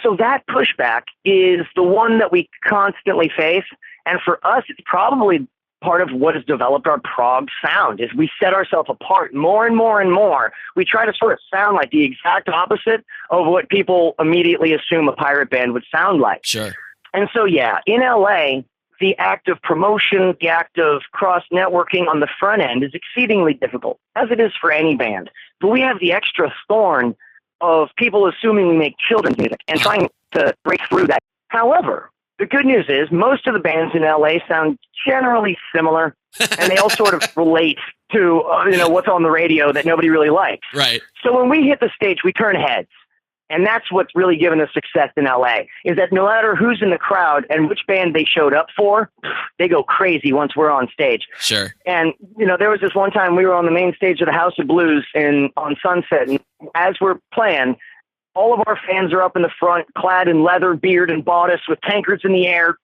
So that pushback is the one that we constantly face. And for us, it's probably part of what has developed our prog sound, is we set ourselves apart more and more and more. We try to sort of sound like the exact opposite of what people immediately assume a pirate band would sound like. Sure. And so, yeah, in LA, the act of promotion, the act of cross-networking on the front end is exceedingly difficult, as it is for any band. But we have the extra thorn of people assuming we make children's music and trying to break through that. However, the good news is most of the bands in LA sound generally similar, and they all sort of relate to what's on the radio that nobody really likes. Right. So when we hit the stage, we turn heads. And that's what's really given us success in LA, is that no matter who's in the crowd and which band they showed up for, they go crazy once we're on stage. Sure. And, there was this one time we were on the main stage of the House of Blues on Sunset, and as we're playing, all of our fans are up in the front, clad in leather, beard, and bodice with tankards in the air,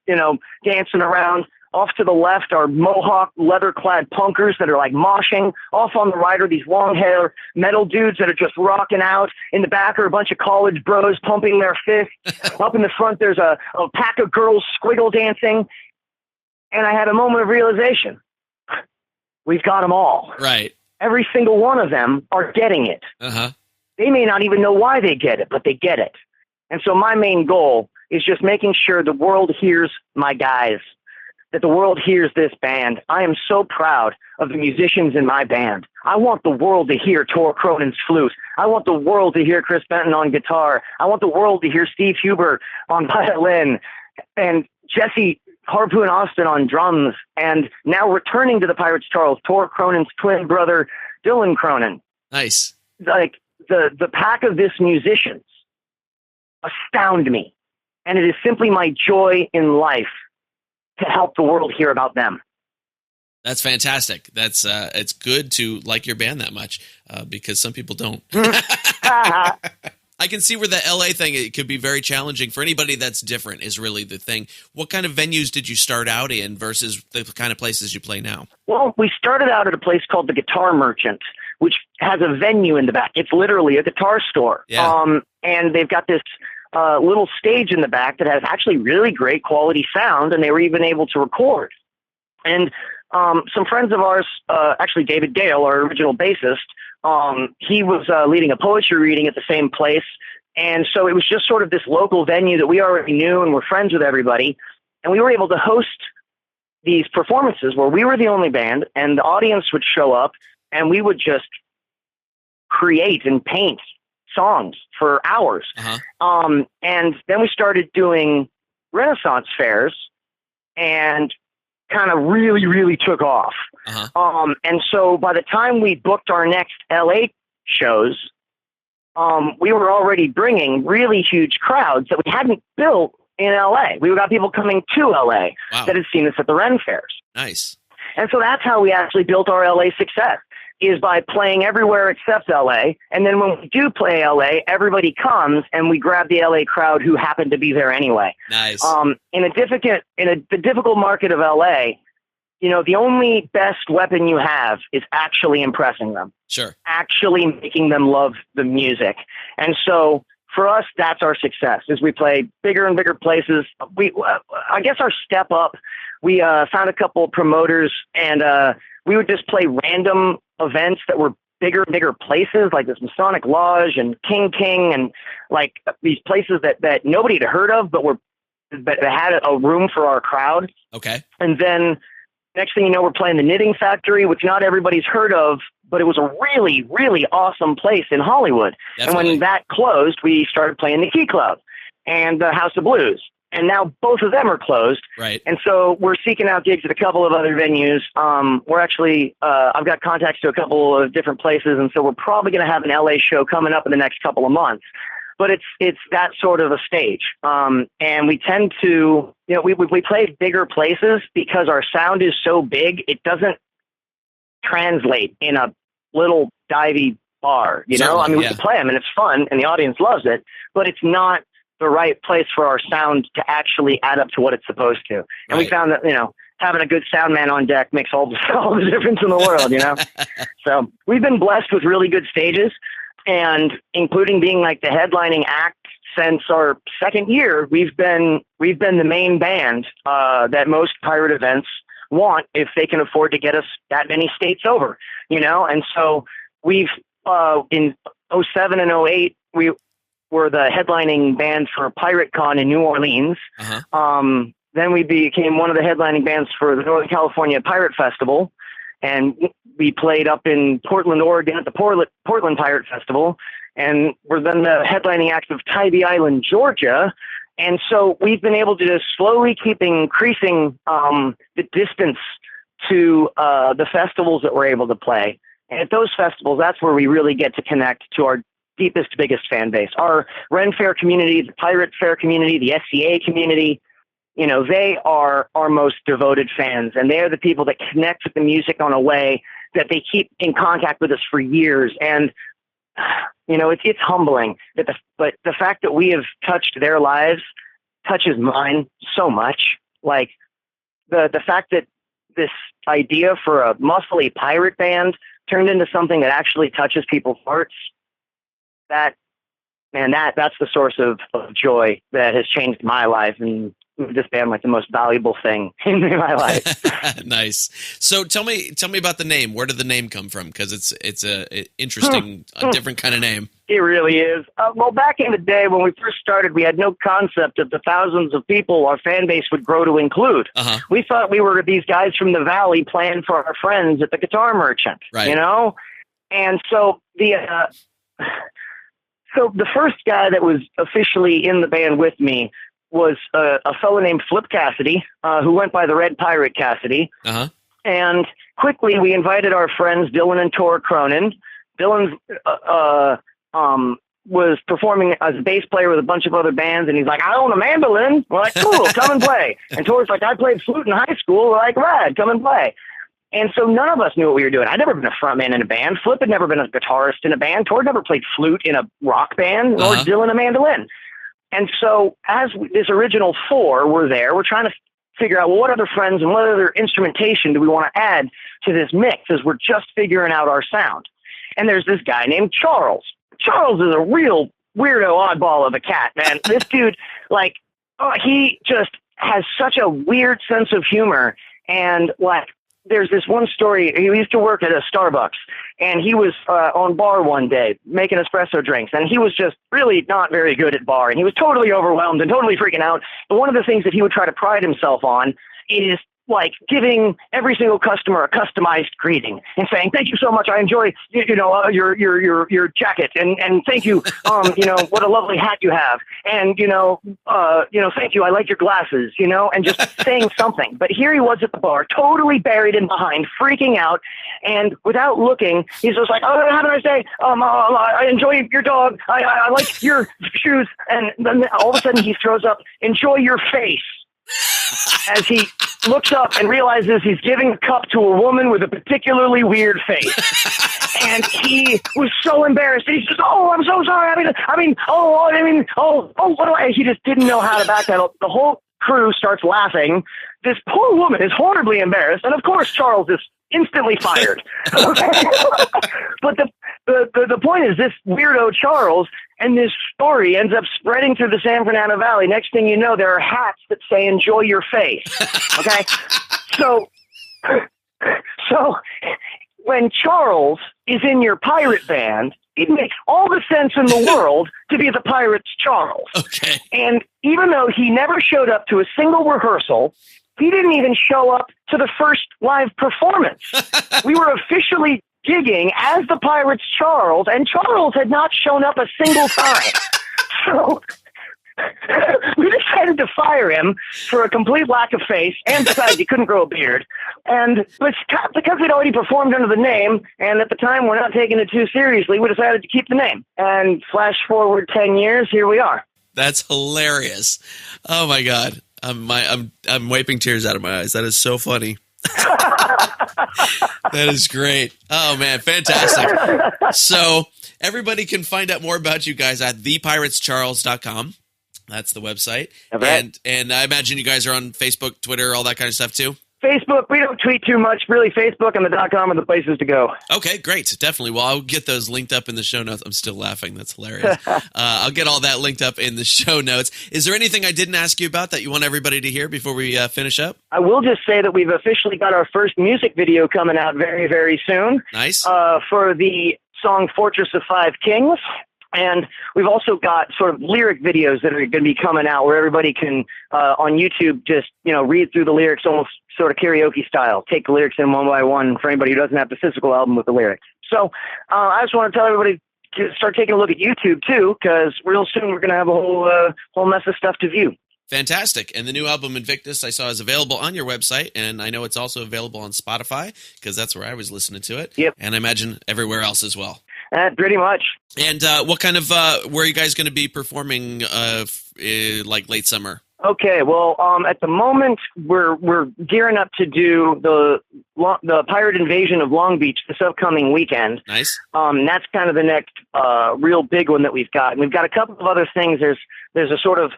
dancing around. Off to the left are mohawk, leather-clad punkers that are like moshing. Off on the right are these long-hair metal dudes that are just rocking out. In the back are a bunch of college bros pumping their fists. Up in the front, there's a pack of girls squiggle dancing. And I had a moment of realization. We've got them all. Right. Every single one of them are getting it. They may not even know why they get it, but they get it. And so my main goal is just making sure the world hears my guys, that the world hears this band. I am so proud of the musicians in my band. I want the world to hear Tor Cronin's flute. I want the world to hear Chris Benton on guitar. I want the world to hear Steve Huber on violin and Jesse Harpoon Austin on drums, and now returning to the Pirates Charles, Tor Cronin's twin brother, Dylan Cronin. Nice. Like the pack of this musicians astound me, and it is simply my joy in life to help the world hear about them. That's fantastic. That's it's good to like your band that much because some people don't. I can see where the LA thing, it could be very challenging for anybody that's different is really the thing. What kind of venues did you start out in versus the kind of places you play now? Well, we started out at a place called the Guitar Merchant, which has a venue in the back. It's literally a guitar store. Yeah. And they've got this little stage in the back that has actually really great quality sound, and they were even able to record. And some friends of ours, actually David Gale, our original bassist, he was leading a poetry reading at the same place. And so it was just sort of this local venue that we already knew and were friends with everybody. And we were able to host these performances where we were the only band and the audience would show up and we would just create and paint songs for hours. Uh-huh. And then we started doing Renaissance fairs and kind of really, really took off. Uh-huh. And so by the time we booked our next LA shows, we were already bringing really huge crowds that we hadn't built in LA. We got people coming to LA that had seen us at the Ren fairs. Nice. And so that's how we actually built our LA success, is by playing everywhere except LA. And then when we do play LA, everybody comes and we grab the LA crowd who happened to be there anyway. Nice. In the difficult market of LA, you know, the only best weapon you have is actually impressing them. Sure. Actually making them love the music. And so for us, that's our success, is we play bigger and bigger places. I guess our step up, we found a couple of promoters and we would just play random events that were bigger and bigger places, like this Masonic Lodge and King and like these places that nobody had heard of, but had a room for our crowd. Okay. And then next thing you know, we're playing the Knitting Factory, which not everybody's heard of, but it was a really, really awesome place in Hollywood. Definitely. And when that closed, we started playing the Key Club and the House of Blues. And now both of them are closed. Right. And so we're seeking out gigs at a couple of other venues. We're actually, I've got contacts to a couple of different places. And so we're probably going to have an LA show coming up in the next couple of months. But it's that sort of a stage. And we tend to, you know, we play bigger places because our sound is so big, it doesn't translate in a little divey bar, you know? I mean, we can play them and it's fun and the audience loves it, but it's not the right place for our sound to actually add up to what it's supposed to. And we found that, you know, having a good sound man on deck makes all the difference in the world, you know? So we've been blessed with really good stages, and including being like the headlining act since our second year, we've been the main band that most pirate events want if they can afford to get us that many states over, you know? And so we've, in 07 and 08, we were the headlining band for Pirate Con in New Orleans. Uh-huh. Then we became one of the headlining bands for the Northern California Pirate Festival. And we played up in Portland, Oregon at the Portland Pirate Festival. And we're then the headlining act of Tybee Island, Georgia. And so we've been able to just slowly keep increasing the distance to the festivals that we're able to play. And at those festivals, that's where we really get to connect to our deepest, biggest fan base. Our Ren Fair community, the Pirate Fair community, the SCA community, you know, they are our most devoted fans, and they are the people that connect with the music on a way that they keep in contact with us for years. And, you know, it's humbling but the fact that we have touched their lives touches mine so much. Like the fact that this idea for a muscly pirate band turned into something that actually touches people's hearts, that's the source of joy that has changed my life and moved this band like the most valuable thing in my life. Nice. So tell me about the name. Where did the name come from? Because it's a interesting, a different kind of name. It really is. Well, back in the day when we first started, we had no concept of the thousands of people our fan base would grow to include. Uh-huh. We thought we were these guys from the Valley playing for our friends at the Guitar Merchant, right. You know? And so So the first guy that was officially in the band with me was a fellow named Flip Cassidy, who went by the Red Pirate Cassidy. Uh-huh. And quickly we invited our friends Dylan and Tor Cronin. Dylan's was performing as a bass player with a bunch of other bands, and he's like, I own a mandolin. We're like, cool, come and play. And Tor's like, I played flute in high school. We're like, rad, come and play. And so none of us knew what we were doing. I'd never been a frontman in a band. Flip had never been a guitarist in a band. Tor never played flute in a rock band, nor Dylan a mandolin. And so as this original four were there, we're trying to figure out, well, what other friends and what other instrumentation do we want to add to this mix as we're just figuring out our sound. And there's this guy named Charles. Charles is a real weirdo oddball of a cat, man. This dude, like, he just has such a weird sense of humor. And, like, there's this one story. He used to work at a Starbucks, and he was on bar one day making espresso drinks, and he was just really not very good at bar, and he was totally overwhelmed and totally freaking out. But one of the things that he would try to pride himself on is like giving every single customer a customized greeting and saying, thank you so much. I enjoy, your jacket, and thank you. What a lovely hat you have. And, thank you. I like your glasses, and just saying something. But here he was at the bar, totally buried in behind, freaking out. And without looking, he's just like, oh, how did I say? I enjoy your dog. I like your shoes. And then all of a sudden he throws up, enjoy your face. As he looks up and realizes he's giving a cup to a woman with a particularly weird face. And he was so embarrassed. He says, oh, I'm so sorry. What do I? He just didn't know how to back that up. The whole crew starts laughing. This poor woman is horribly embarrassed. And of course, Charles is instantly fired. But the point is, this weirdo Charles and this story ends up spreading through the San Fernando Valley. Next thing you know, there are hats that say, enjoy your face. Okay? So when Charles is in your pirate band, it makes all the sense in the world to be the Pirate's Charles. Okay. And even though he never showed up to a single rehearsal, he didn't even show up to the first live performance. We were officially gigging as the Pirate's Charles, and Charles had not shown up a single time. So we decided to fire him for a complete lack of face, and besides, he couldn't grow a beard. And because he'd already performed under the name, and at the time we're not taking it too seriously, we decided to keep the name. And flash forward 10 years, here we are. That's hilarious. Oh my God. I'm wiping tears out of my eyes. That is so funny. That is great. Oh man, fantastic. So everybody can find out more about you guys at thepiratecharles.com. That's the website. Okay. And I imagine you guys are on Facebook, Twitter, all that kind of stuff too. Facebook, we don't tweet too much. Really, Facebook and the .com are the places to go. Okay, great. Definitely. Well, I'll get those linked up in the show notes. I'm still laughing. That's hilarious. I'll get all that linked up in the show notes. Is there anything I didn't ask you about that you want everybody to hear before we finish up? I will just say that we've officially got our first music video coming out very, very soon. Nice. For the song Fortress of Five Kings. And we've also got sort of lyric videos that are going to be coming out where everybody can, on YouTube, just, read through the lyrics almost sort of karaoke style. Take the lyrics in one by one for anybody who doesn't have the physical album with the lyrics. So I just want to tell everybody to start taking a look at YouTube, too, because real soon we're going to have a whole mess of stuff to view. Fantastic. And the new album, Invictus, I saw is available on your website, and I know it's also available on Spotify, because that's where I was listening to it. Yep. And I imagine everywhere else as well. Pretty much. And what kind of, where are you guys going to be performing, like late summer? Okay, well, at the moment, we're gearing up to do the Pirate Invasion of Long Beach this upcoming weekend. Nice. That's kind of the next real big one that we've got. And we've got a couple of other things. There's a sort of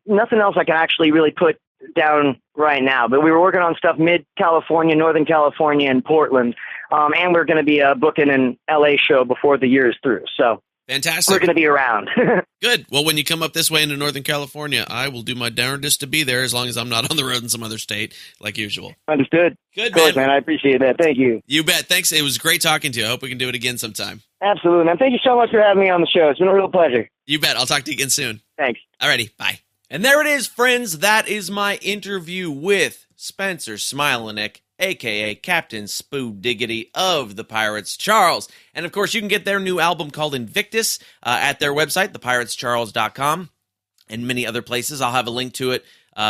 nothing else I can actually really put down right now, but we were working on stuff mid-California, Northern California, and Portland. And we're going to be booking an LA show before the year is through. So fantastic. We're going to be around. Good. Well, when you come up this way into Northern California, I will do my darndest to be there as long as I'm not on the road in some other state like usual. Understood. Good, of course, man. I appreciate that. Thank you. You bet. Thanks. It was great talking to you. I hope we can do it again sometime. Absolutely, man. Thank you so much for having me on the show. It's been a real pleasure. You bet. I'll talk to you again soon. Thanks. Alrighty. Bye. And there it is, friends. That is my interview with Spencer Smilanick, a.k.a. Captain Spoo Diggity of the Pirates Charles. And, of course, you can get their new album called Invictus at their website, thepiratecharles.com. and many other places. I'll have a link to it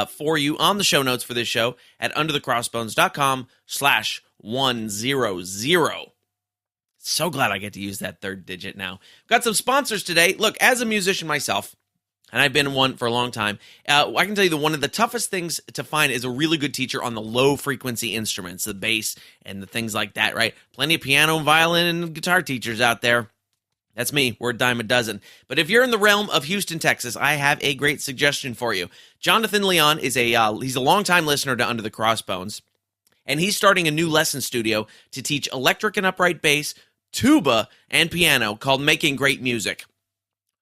for you on the show notes for this show at underthecrossbones.com/100. So glad I get to use that third digit now. Got some sponsors today. Look, as a musician myself, and I've been one for a long time, I can tell you that one of the toughest things to find is a really good teacher on the low-frequency instruments, the bass and the things like that, right? Plenty of piano, violin, and guitar teachers out there. That's me. We're a dime a dozen. But if you're in the realm of Houston, Texas, I have a great suggestion for you. Jonathan Leon is he's a longtime listener to Under the Crossbones, and he's starting a new lesson studio to teach electric and upright bass, tuba, and piano called Making Great Music.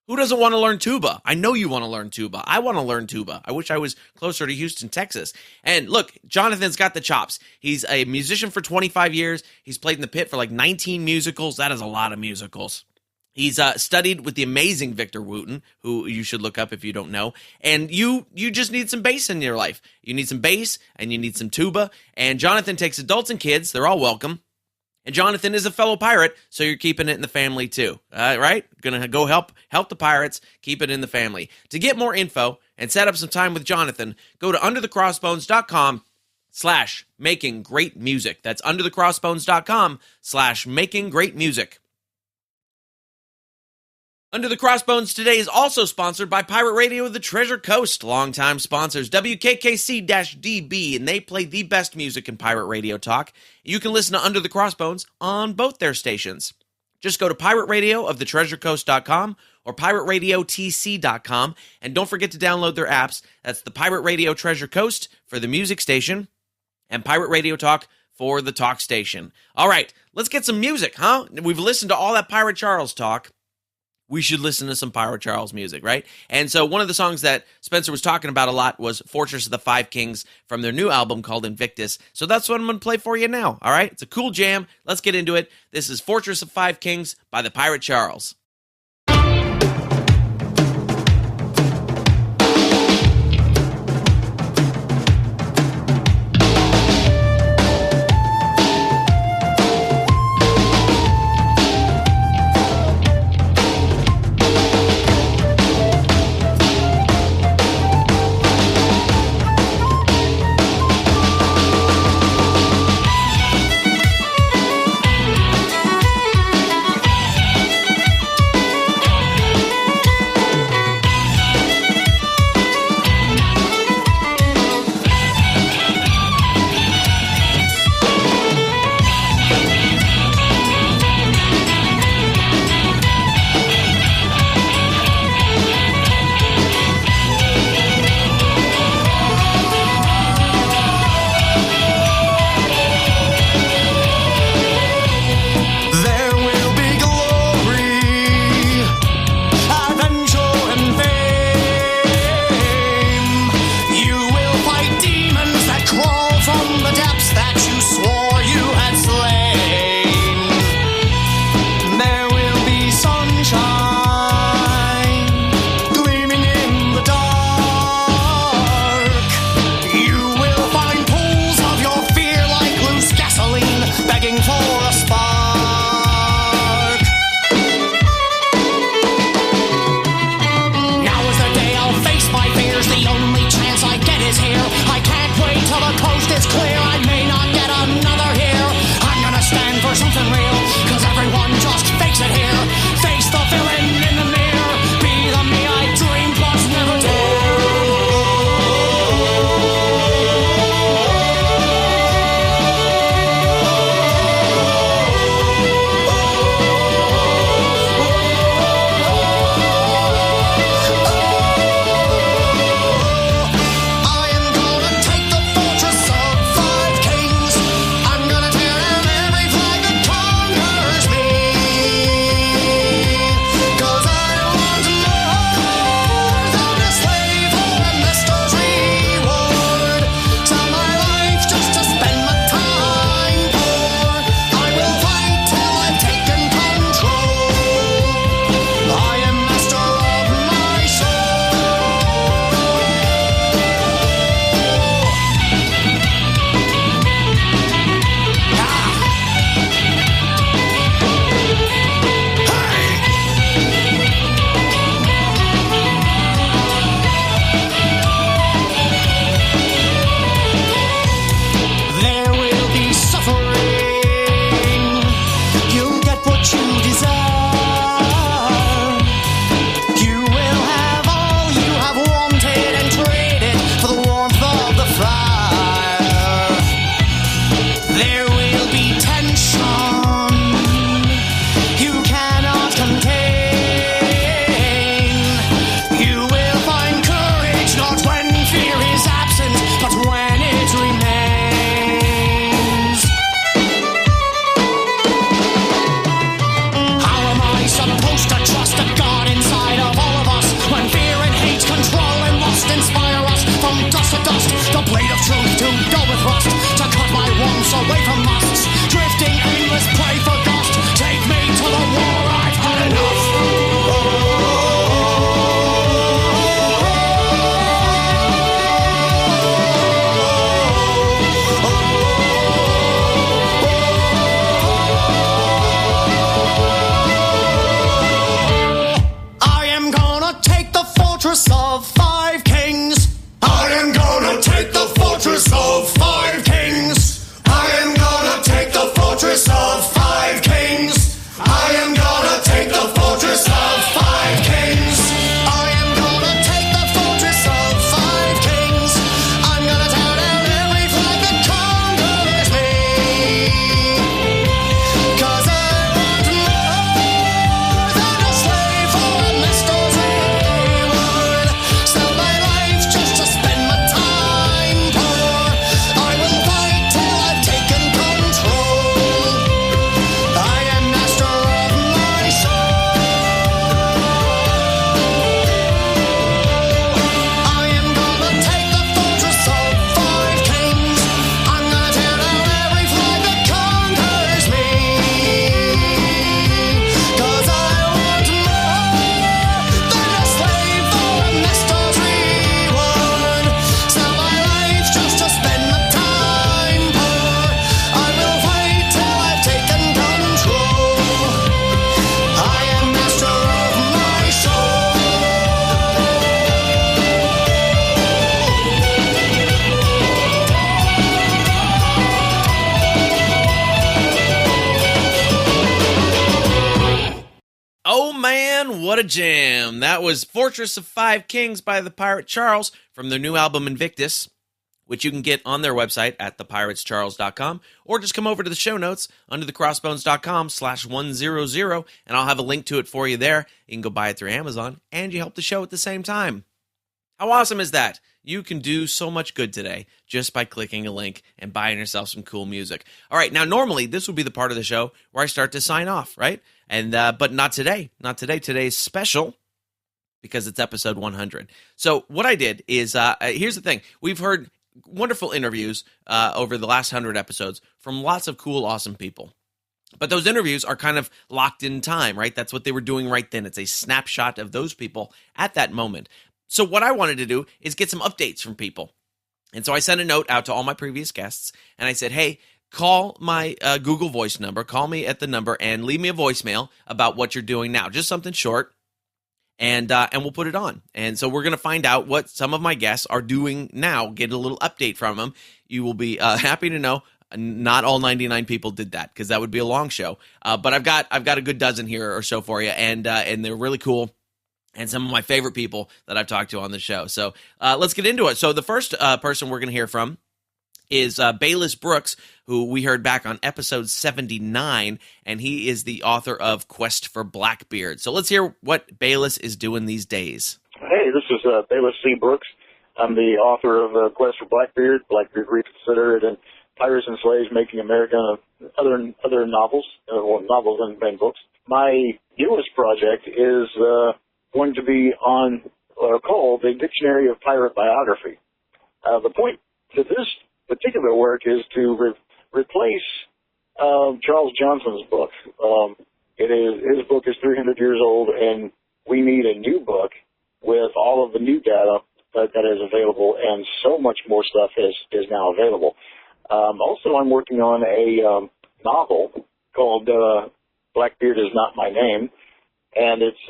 Who doesn't want to learn tuba? I know you want to learn tuba. I want to learn tuba. I wish I was closer to Houston, Texas. And look, Jonathan's got the chops. He's a musician for 25 years. He's played in the pit for like 19 musicals. That is a lot of musicals. He's studied with the amazing Victor Wooten, who you should look up if you don't know. And you just need some bass in your life. You need some bass, and you need some tuba. And Jonathan takes adults and kids. They're all welcome. And Jonathan is a fellow pirate, so you're keeping it in the family too. Right? Gonna go help the pirates, keep it in the family. To get more info and set up some time with Jonathan, go to underthecrossbones.com/makinggreatmusic. That's underthecrossbones.com/makinggreatmusic. Under the Crossbones today is also sponsored by Pirate Radio of the Treasure Coast, longtime sponsors WKKC-DB, and they play the best music in pirate radio talk. You can listen to Under the Crossbones on both their stations. Just go to pirateradioofthetreasurecoast.com or pirateradiotc.com, and don't forget to download their apps. That's the Pirate Radio Treasure Coast for the music station and Pirate Radio Talk for the talk station. All right, let's get some music, huh? We've listened to all that Pirate Charles talk. We should listen to some Pirate Charles music, right? And so one of the songs that Spencer was talking about a lot was Fortress of the Five Kings from their new album called Invictus. So that's what I'm going to play for you now, all right? It's a cool jam. Let's get into it. This is Fortress of Five Kings by the Pirate Charles. Man, what a jam. That was Fortress of Five Kings by the Pirate Charles from their new album Invictus, which you can get on their website at thepiratescharles.com, or just come over to the show notes, underthecrossbones.com/100, and I'll have a link to it for you there. You can go buy it through Amazon, and you help the show at the same time. How awesome is that? You can do so much good today just by clicking a link and buying yourself some cool music. All right, now normally this would be the part of the show where I start to sign off, right? And but not today. Not today. Today's special because it's episode 100. So what I did is, here's the thing. We've heard wonderful interviews over the last 100 episodes from lots of cool, awesome people. But those interviews are kind of locked in time, right? That's what they were doing right then. It's a snapshot of those people at that moment. So what I wanted to do is get some updates from people. And so I sent a note out to all my previous guests, and I said, hey, call my Google Voice number, call me at the number, and leave me a voicemail about what you're doing now. Just something short, and we'll put it on. And so we're going to find out what some of my guests are doing now, get a little update from them. You will be happy to know not all 99 people did that, because that would be a long show. But I've got a good dozen here or so for you, and they're really cool. And some of my favorite people that I've talked to on the show. So let's get into it. So the first person we're going to hear from is Bayless Brooks, who we heard back on episode 79, and he is the author of Quest for Blackbeard. So let's hear what Bayless is doing these days. Hey, this is Bayless C. Brooks. I'm the author of Quest for Blackbeard, Blackbeard Reconsidered, and Pirates and Slaves Making America, other novels, novels and books. My newest project is going to be called the Dictionary of Pirate Biography. The point to this particular work is to replace Charles Johnson's book. His book is 300 years old, and we need a new book with all of the new data that is available, and so much more stuff is now available. Also, I'm working on a novel called Blackbeard Is Not My Name, and it's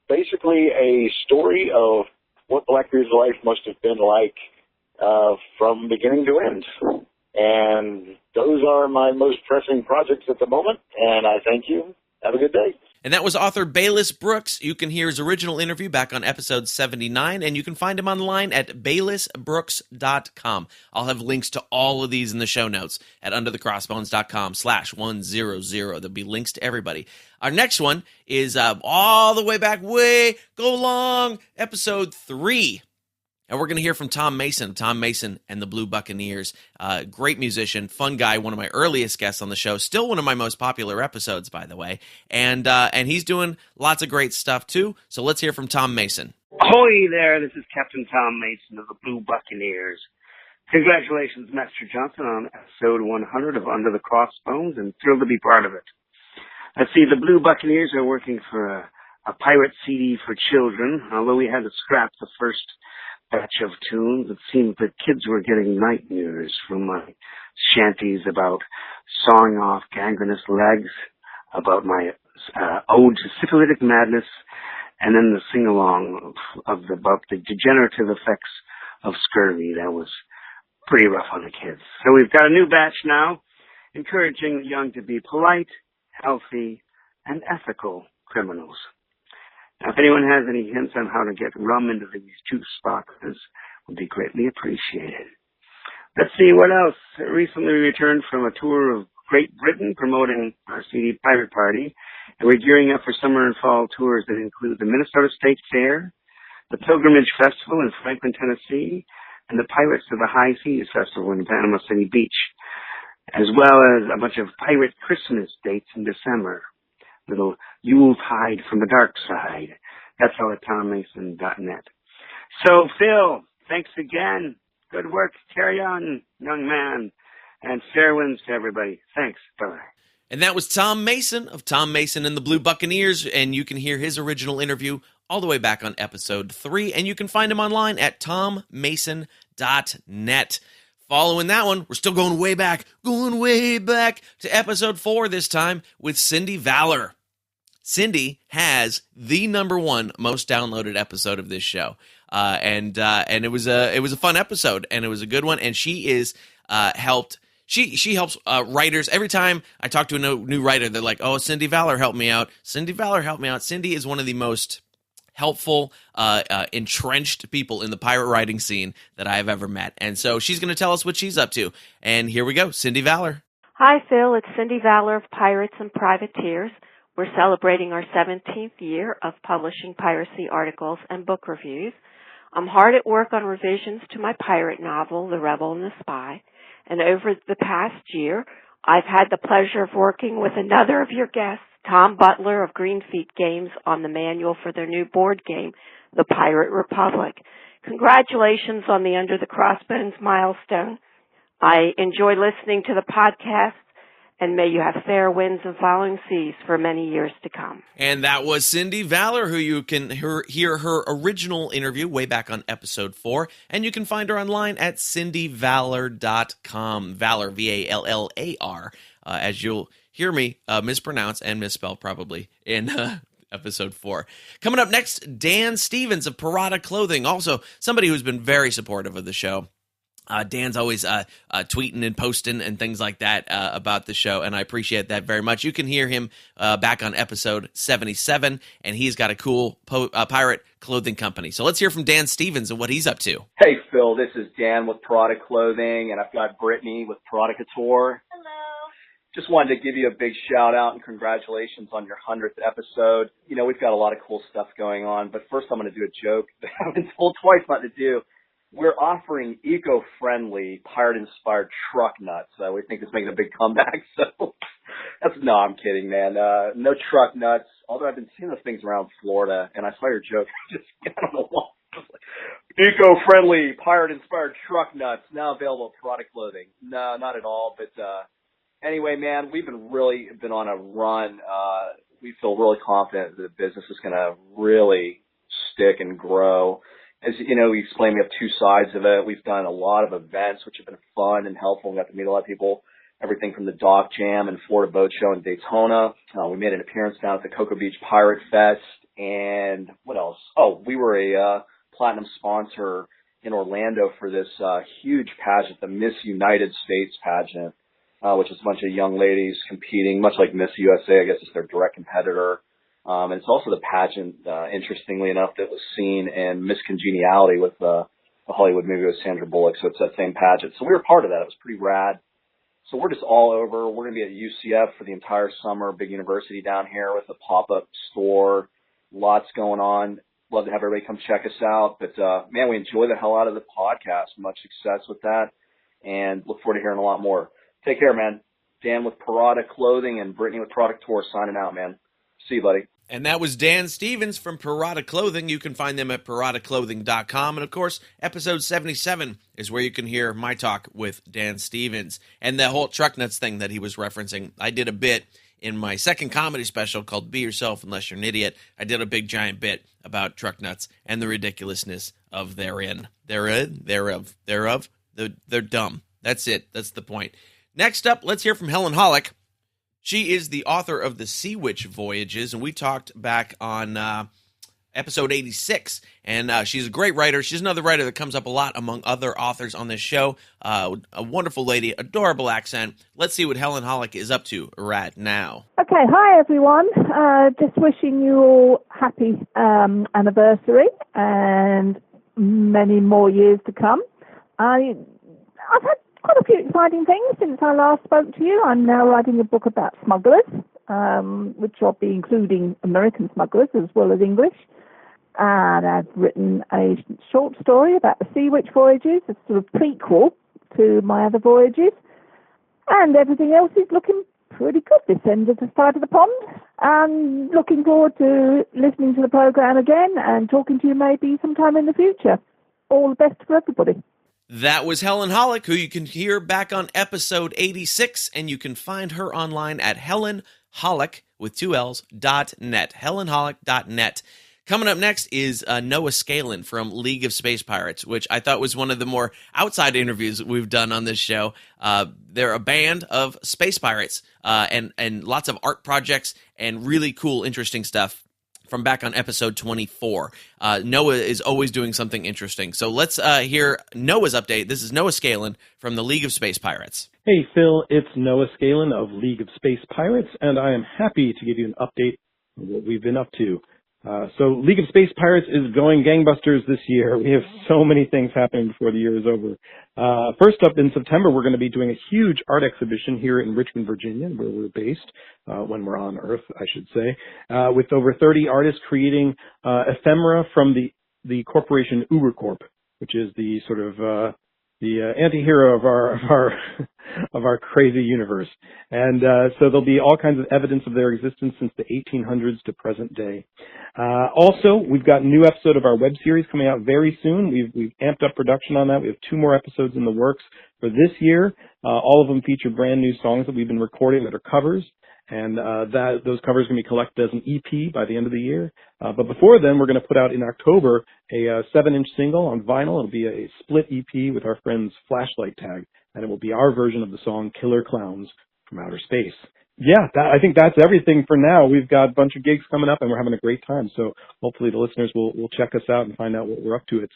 basically a story of what Blackbeard's life must have been like from beginning to end. And those are my most pressing projects at the moment, and I thank you. Have a good day. And that was author Bayless Brooks. You can hear his original interview back on episode 79, and you can find him online at baylessbrooks.com. I'll have links to all of these in the show notes at underthecrossbones.com/100. There'll be links to everybody. Our next one is all the way back, go long, episode 3. And we're going to hear from Tom Mason and the Blue Buccaneers. Great musician, fun guy, one of my earliest guests on the show. Still one of my most popular episodes, by the way. And he's doing lots of great stuff, too. So let's hear from Tom Mason. Ahoy there, this is Captain Tom Mason of the Blue Buccaneers. Congratulations, Master Johnson, on episode 100 of Under the Crossbones, and thrilled to be part of it. Let's see, the Blue Buccaneers are working for a pirate CD for children, although we had to scrap the first batch of tunes. It seemed that kids were getting nightmares from my shanties about sawing off gangrenous legs, about my ode to syphilitic madness, and then the sing-along about the degenerative effects of scurvy. That was pretty rough on the kids. So we've got a new batch now, encouraging the young to be polite, healthy, and ethical criminals. Now, if anyone has any hints on how to get rum into these juice boxes, would be greatly appreciated. Let's see what else. Recently returned from a tour of Great Britain promoting our CD Pirate Party, and we're gearing up for summer and fall tours that include the Minnesota State Fair, the Pilgrimage Festival in Franklin, Tennessee, and the Pirates of the High Seas Festival in Panama City Beach, as well as a bunch of pirate Christmas dates in December. Little Yuletide from the dark side. That's all at TomMason.net. So, Phil, thanks again. Good work. Carry on, young man. And fair winds to everybody. Thanks. Bye-bye. And that was Tom Mason of Tom Mason and the Blue Buccaneers, and you can hear his original interview all the way back on episode 3, and you can find him online at TomMason.net. Following that one, we're still going way back to episode 4 this time with Cindy Valor. Cindy has the #1 most downloaded episode of this show, and it was a fun episode, and it was a good one. And she is helped she helps writers. Every time I talk to a new writer, they're like, "Oh, Cindy Valor helped me out. Cindy Valor helped me out." Cindy is one of the most helpful, entrenched people in the pirate writing scene that I have ever met. And so she's going to tell us what she's up to. And here we go, Cindy Valor. Hi, Phil. It's Cindy Valor of Pirates and Privateers. We're celebrating our 17th year of publishing piracy articles and book reviews. I'm hard at work on revisions to my pirate novel, The Rebel and the Spy. And over the past year, I've had the pleasure of working with another of your guests, Tom Butler of Greenfeet Games, on the manual for their new board game, The Pirate Republic. Congratulations on the Under the Crossbones milestone. I enjoy listening to the podcast, and may you have fair winds and following seas for many years to come. And that was Cindy Valor, who you can hear her original interview way back on episode 4, and you can find her online at cindyvalor.com. Valor, V-A-L-L-A-R, as you'll hear me mispronounce and misspell probably in episode 4. Coming up next, Dan Stevens of Parada Clothing, also somebody who's been very supportive of the show. Dan's always tweeting and posting and things like that about the show, and I appreciate that very much. You can hear him back on episode 77, and he's got a cool pirate clothing company. So let's hear from Dan Stevens and what he's up to. Hey, Phil, this is Dan with Parada Clothing, and I've got Brittany with Parada Couture. Hello. Just wanted to give you a big shout out and congratulations on your 100th episode. You know, we've got a lot of cool stuff going on, but first I'm going to do a joke that I've been told twice not to do. We're offering eco-friendly, pirate-inspired truck nuts. We think it's making a big comeback. So, no, I'm kidding, man. No truck nuts. Although I've been seeing those things around Florida, and I saw your joke. Just I don't know why. Eco-friendly, pirate-inspired truck nuts now available at Product Clothing. No, not at all. But anyway, man, we've been on a run. We feel really confident that the business is going to really stick and grow. As you know, we explained we have two sides of it. We've done a lot of events, which have been fun and helpful. We got to meet a lot of people, everything from the Dock Jam and Florida Boat Show in Daytona. We made an appearance down at the Cocoa Beach Pirate Fest. And what else? Oh, we were a platinum sponsor in Orlando for this huge pageant, the Miss United States pageant, which is a bunch of young ladies competing, much like Miss USA. I guess it's their direct competitor. And it's also the pageant, interestingly enough, that was seen in Miss Congeniality with the Hollywood movie with Sandra Bullock. So it's that same pageant. So we were part of that. It was pretty rad. So we're just all over. We're going to be at UCF for the entire summer, big university down here with a pop-up store. Lots going on. Love to have everybody come check us out. But, man, we enjoy the hell out of the podcast. Much success with that. And look forward to hearing a lot more. Take care, man. Dan with Parada Clothing and Brittany with Product Tour signing out, man. See you, buddy. And that was Dan Stevens from Parada Clothing. You can find them at paradaclothing.com. And, of course, episode 77 is where you can hear my talk with Dan Stevens. And the whole truck nuts thing that he was referencing, I did a bit in my second comedy special called Be Yourself Unless You're an Idiot. I did a big, giant bit about truck nuts and the ridiculousness of thereof. They're dumb. That's it. That's the point. Next up, let's hear from Helen Hollick. She is the author of the Sea Witch Voyages, and we talked back on episode 86, and she's a great writer. She's another writer that comes up a lot among other authors on this show. A wonderful lady, adorable accent. Let's see what Helen Hollick is up to right now. Okay, hi everyone. Just wishing you all happy anniversary and many more years to come. I've had quite a few exciting things since I last spoke to you. I'm now writing a book about smugglers, which I'll be including American smugglers as well as English. And I've written a short story about the Sea Witch Voyages, a sort of prequel to my other voyages. And everything else is looking pretty good this end of the side of the pond. And looking forward to listening to the program again and talking to you maybe sometime in the future. All the best for everybody. That was Helen Hollick, who you can hear back on episode 86, and you can find her online at helenhollick with 2 L's.net, helenhollick.net. Coming up next is Noah Scalin from League of Space Pirates, which I thought was one of the more outside interviews that we've done on this show. They're a band of space pirates and lots of art projects and really cool, interesting stuff. from back on episode 24. Noah is always doing something interesting. So let's hear Noah's update. This is Noah Scalin from the League of Space Pirates. Hey, Phil, it's Noah Scalin of League of Space Pirates, and I am happy to give you an update on what we've been up to. So League of Space Pirates is going gangbusters this year. We have so many things happening before the year is over. First up, in September, we're going to be doing a huge art exhibition here in Richmond, Virginia, where we're based, when we're on Earth, I should say, with over 30 artists creating ephemera from the corporation UberCorp, which is the sort of the anti-hero of our crazy universe. And so there'll be all kinds of evidence of their existence since the 1800s to present day. Also, we've got a new episode of our web series coming out very soon. We've amped up production on that. We have 2 more episodes in the works for this year. All of them feature brand new songs that we've been recording that are covers. And those covers are going to be collected as an EP by the end of the year. But before then, we're going to put out in October a 7-inch single on vinyl. It'll be a split EP with our friends Flashlight Tag, and it will be our version of the song Killer Clowns from Outer Space. Yeah, I think that's everything for now. We've got a bunch of gigs coming up, and we're having a great time. So hopefully the listeners will check us out and find out what we're up to at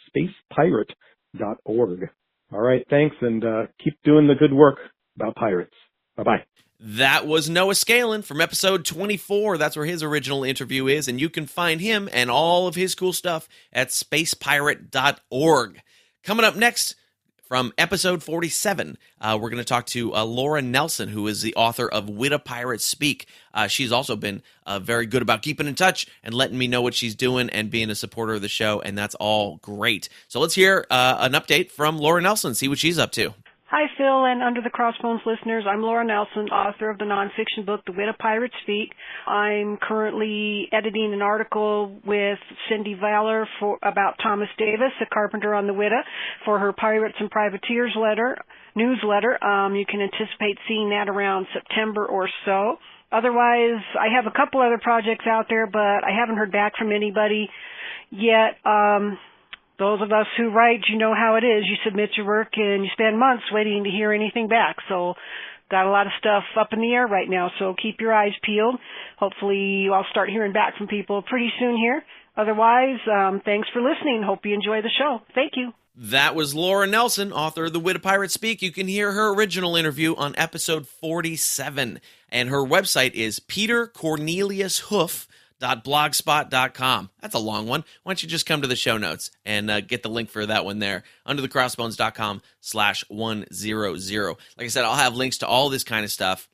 spacepirate.org. All right, thanks, and keep doing the good work about pirates. Bye-bye. That was Noah Scalin from episode 24. That's where his original interview is, and you can find him and all of his cool stuff at spacepirate.org. Coming up next, from episode 47, we're going to talk to Laura Nelson, who is the author of Witta Pirates Speak. She's also been very good about keeping in touch and letting me know what she's doing and being a supporter of the show, and that's all great. So let's hear an update from Laura Nelson, see what she's up to. Hi, Phil, and Under the Crossbones listeners. I'm Laura Nelson, author of the nonfiction book, The Witta Pirates Speak. I'm currently editing an article with Cindy Valor about Thomas Davis, a carpenter on the Witta, for her Pirates and Privateers newsletter. You can anticipate seeing that around September or so. Otherwise, I have a couple other projects out there, but I haven't heard back from anybody yet. Those of us who write, you know how it is. You submit your work and you spend months waiting to hear anything back. So got a lot of stuff up in the air right now, so keep your eyes peeled. Hopefully I'll start hearing back from people pretty soon here. Otherwise, thanks for listening. Hope you enjoy the show. Thank you. That was Laura Nelson, author of The Witta Pirates Speak. You can hear her original interview on episode 47. And her website is petercorneliushoof.blogspot.com. That's a long one. Why don't you just come to the show notes and get the link for that one there, underthecrossbones.com/100. Like I said, I'll have links to all this kind of stuff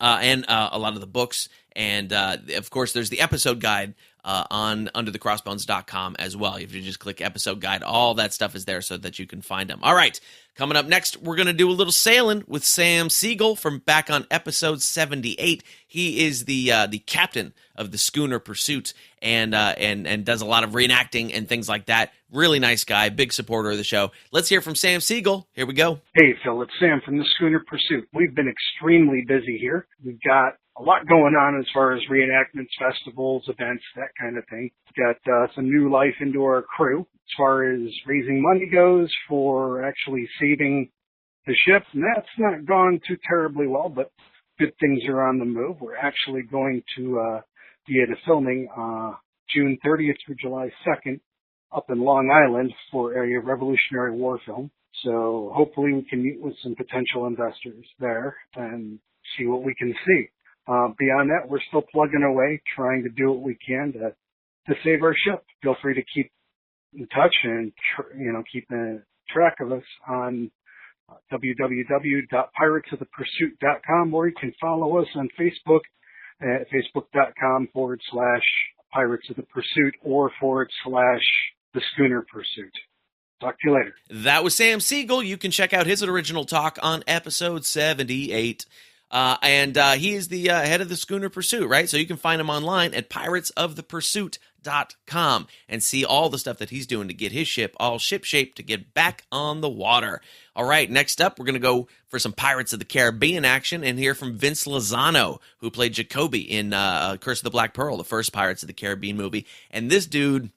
and a lot of the books. And, of course, there's the episode guide on underthecrossbones.com as well. If you just click episode guide, all that stuff is there so that you can find them. All right, coming up next, we're going to do a little sailing with Sam Siegel from back on episode 78. He is the captain of the schooner Pursuit and does a lot of reenacting and things like that. Really nice guy, big supporter of the show. Let's hear from Sam Siegel. Here we go. Hey, Phil, it's Sam from the schooner Pursuit. We've been extremely busy here. We've got a lot going on as far as reenactments, festivals, events, that kind of thing. Got some new life into our crew as far as raising money goes for actually saving the ship. And that's not gone too terribly well, but good things are on the move. We're actually going to be at a filming June 30th through July 2nd up in Long Island for a Revolutionary War film. So hopefully we can meet with some potential investors there and see what we can see. Beyond that, we're still plugging away, trying to do what we can to save our ship. Feel free to keep in touch and, keep track of us on www.piratesofthepursuit.com, or you can follow us on Facebook at facebook.com/Pirates of the Pursuit or /The Schooner Pursuit. Talk to you later. That was Sam Siegel. You can check out his original talk on episode 78. And he is the head of the Schooner Pursuit, right? So you can find him online at piratesofthepursuit.com and see all the stuff that he's doing to get his ship all ship-shape to get back on the water. All right, next up, we're going to go for some Pirates of the Caribbean action and hear from Vince Lozano, who played Jacoby in Curse of the Black Pearl, the first Pirates of the Caribbean movie. And this dude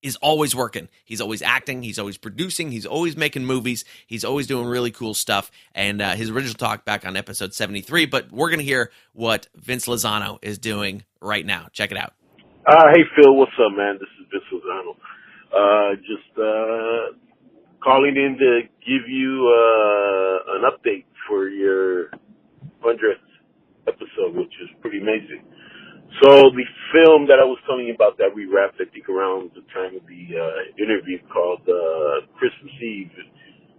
is always working. He's always acting. He's always producing. He's always making movies. He's always doing really cool stuff. And his original talk back on episode 73. But we're going to hear what Vince Lozano is doing right now. Check it out. Hey, Phil, what's up, man? This is Vince Lozano. Just calling in to give you an update for your 100th episode, which is pretty amazing. So the film that I was telling you about that we wrapped, I think, around the time of the interview, called Christmas Eve,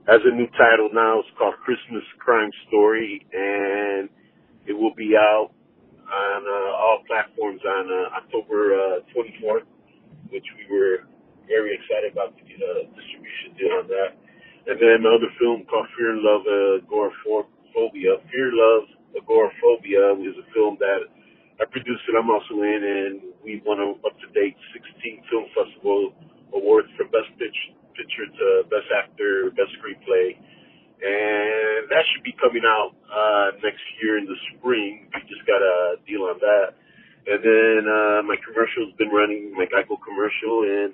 has a new title now. It's called Christmas Crime Story, and it will be out on all platforms on October 24th, which we were very excited about to get a distribution deal on that. And then another film called Fear, Love, Agoraphobia. Fear, Love, Agoraphobia is a film that I produced and I'm also in, and we won an up-to-date 16 Film Festival awards for Best Picture to Best Actor, Best Screenplay. And that should be coming out next year in the spring. We just got a deal on that. And then my commercial's been running, my Geico commercial, and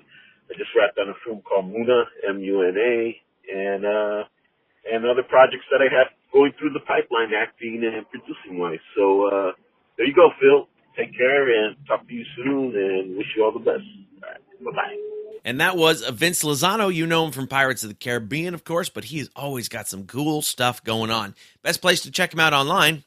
I just wrapped on a film called Muna, M-U-N-A, and other projects that I have going through the pipeline, acting and producing-wise. So there you go, Phil. Take care and talk to you soon, and wish you all the best. All right, bye-bye. And that was Vince Lozano. You know him from Pirates of the Caribbean, of course, but he's always got some cool stuff going on. Best place to check him out online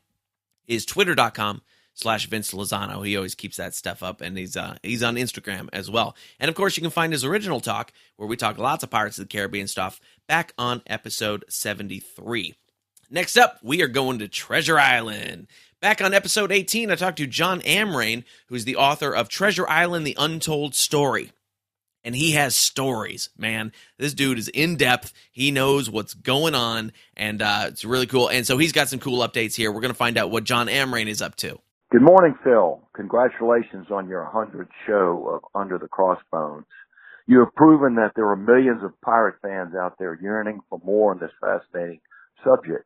is twitter.com/Vince Lozano. He always keeps that stuff up, and he's on Instagram as well. And, of course, you can find his original talk, where we talk lots of Pirates of the Caribbean stuff, back on episode 73. Next up, we are going to Treasure Island. Back on episode 18, I talked to John Amrain, who's the author of Treasure Island, The Untold Story. And he has stories, man. This dude is in-depth. He knows what's going on, and it's really cool. And so he's got some cool updates here. We're going to find out what John Amrain is up to. Good morning, Phil. Congratulations on your 100th show of Under the Crossbones. You have proven that there are millions of pirate fans out there yearning for more on this fascinating subject.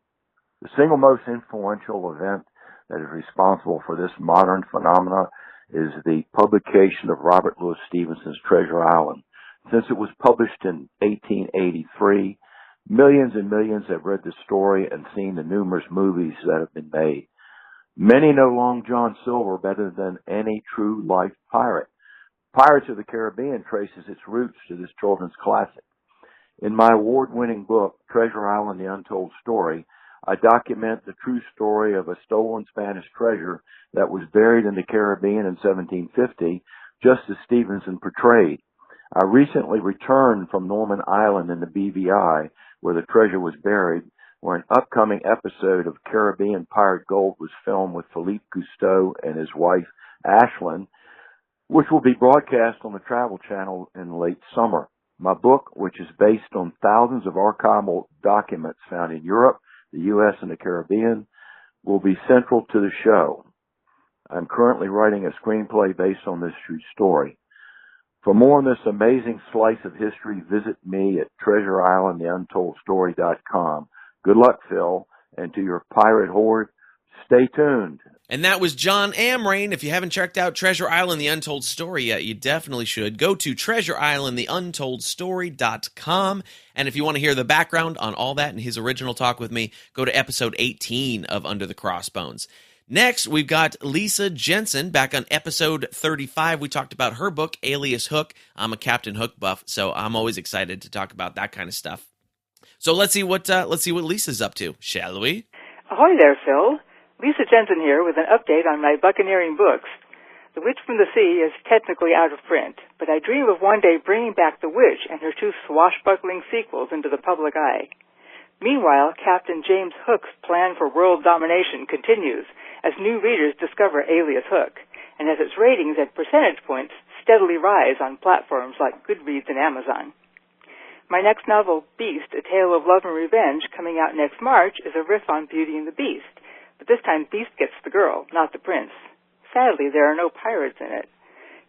The single most influential event that is responsible for this modern phenomena is the publication of Robert Louis Stevenson's Treasure Island. Since it was published in 1883, millions and millions have read the story and seen the numerous movies that have been made. Many know Long John Silver better than any true life pirate. Pirates of the Caribbean traces its roots to this children's classic. In my award-winning book, Treasure Island, The Untold Story, I document the true story of a stolen Spanish treasure that was buried in the Caribbean in 1750, just as Stevenson portrayed. I recently returned from Norman Island in the BVI, where the treasure was buried, where an upcoming episode of Caribbean Pirate Gold was filmed with Philippe Cousteau and his wife, Ashlyn, which will be broadcast on the Travel Channel in late summer. My book, which is based on thousands of archival documents found in Europe, the U.S., and the Caribbean, will be central to the show. I'm currently writing a screenplay based on this true story. For more on this amazing slice of history, visit me at treasureislandtheuntoldstory.com. Good luck, Phil, and to your pirate horde, stay tuned. And that was John Amrain. If you haven't checked out Treasure Island, The Untold Story yet, you definitely should. Go to treasureislandtheuntoldstory.com. And if you want to hear the background on all that and his original talk with me, go to episode 18 of Under the Crossbones. Next, we've got Lisa Jensen. Back on episode 35, we talked about her book, Alias Hook. I'm a Captain Hook buff, so I'm always excited to talk about that kind of stuff. So let's see what Lisa's up to, shall we? Ahoy there, Phil. Lisa Jensen here with an update on my buccaneering books. The Witch from the Sea is technically out of print, but I dream of one day bringing back The Witch and her two swashbuckling sequels into the public eye. Meanwhile, Captain James Hook's plan for world domination continues as new readers discover Alias Hook, and as its ratings and percentage points steadily rise on platforms like Goodreads and Amazon. My next novel, Beast, A Tale of Love and Revenge, coming out next March, is a riff on Beauty and the Beast. But this time Beast gets the girl, not the prince. Sadly, there are no pirates in it.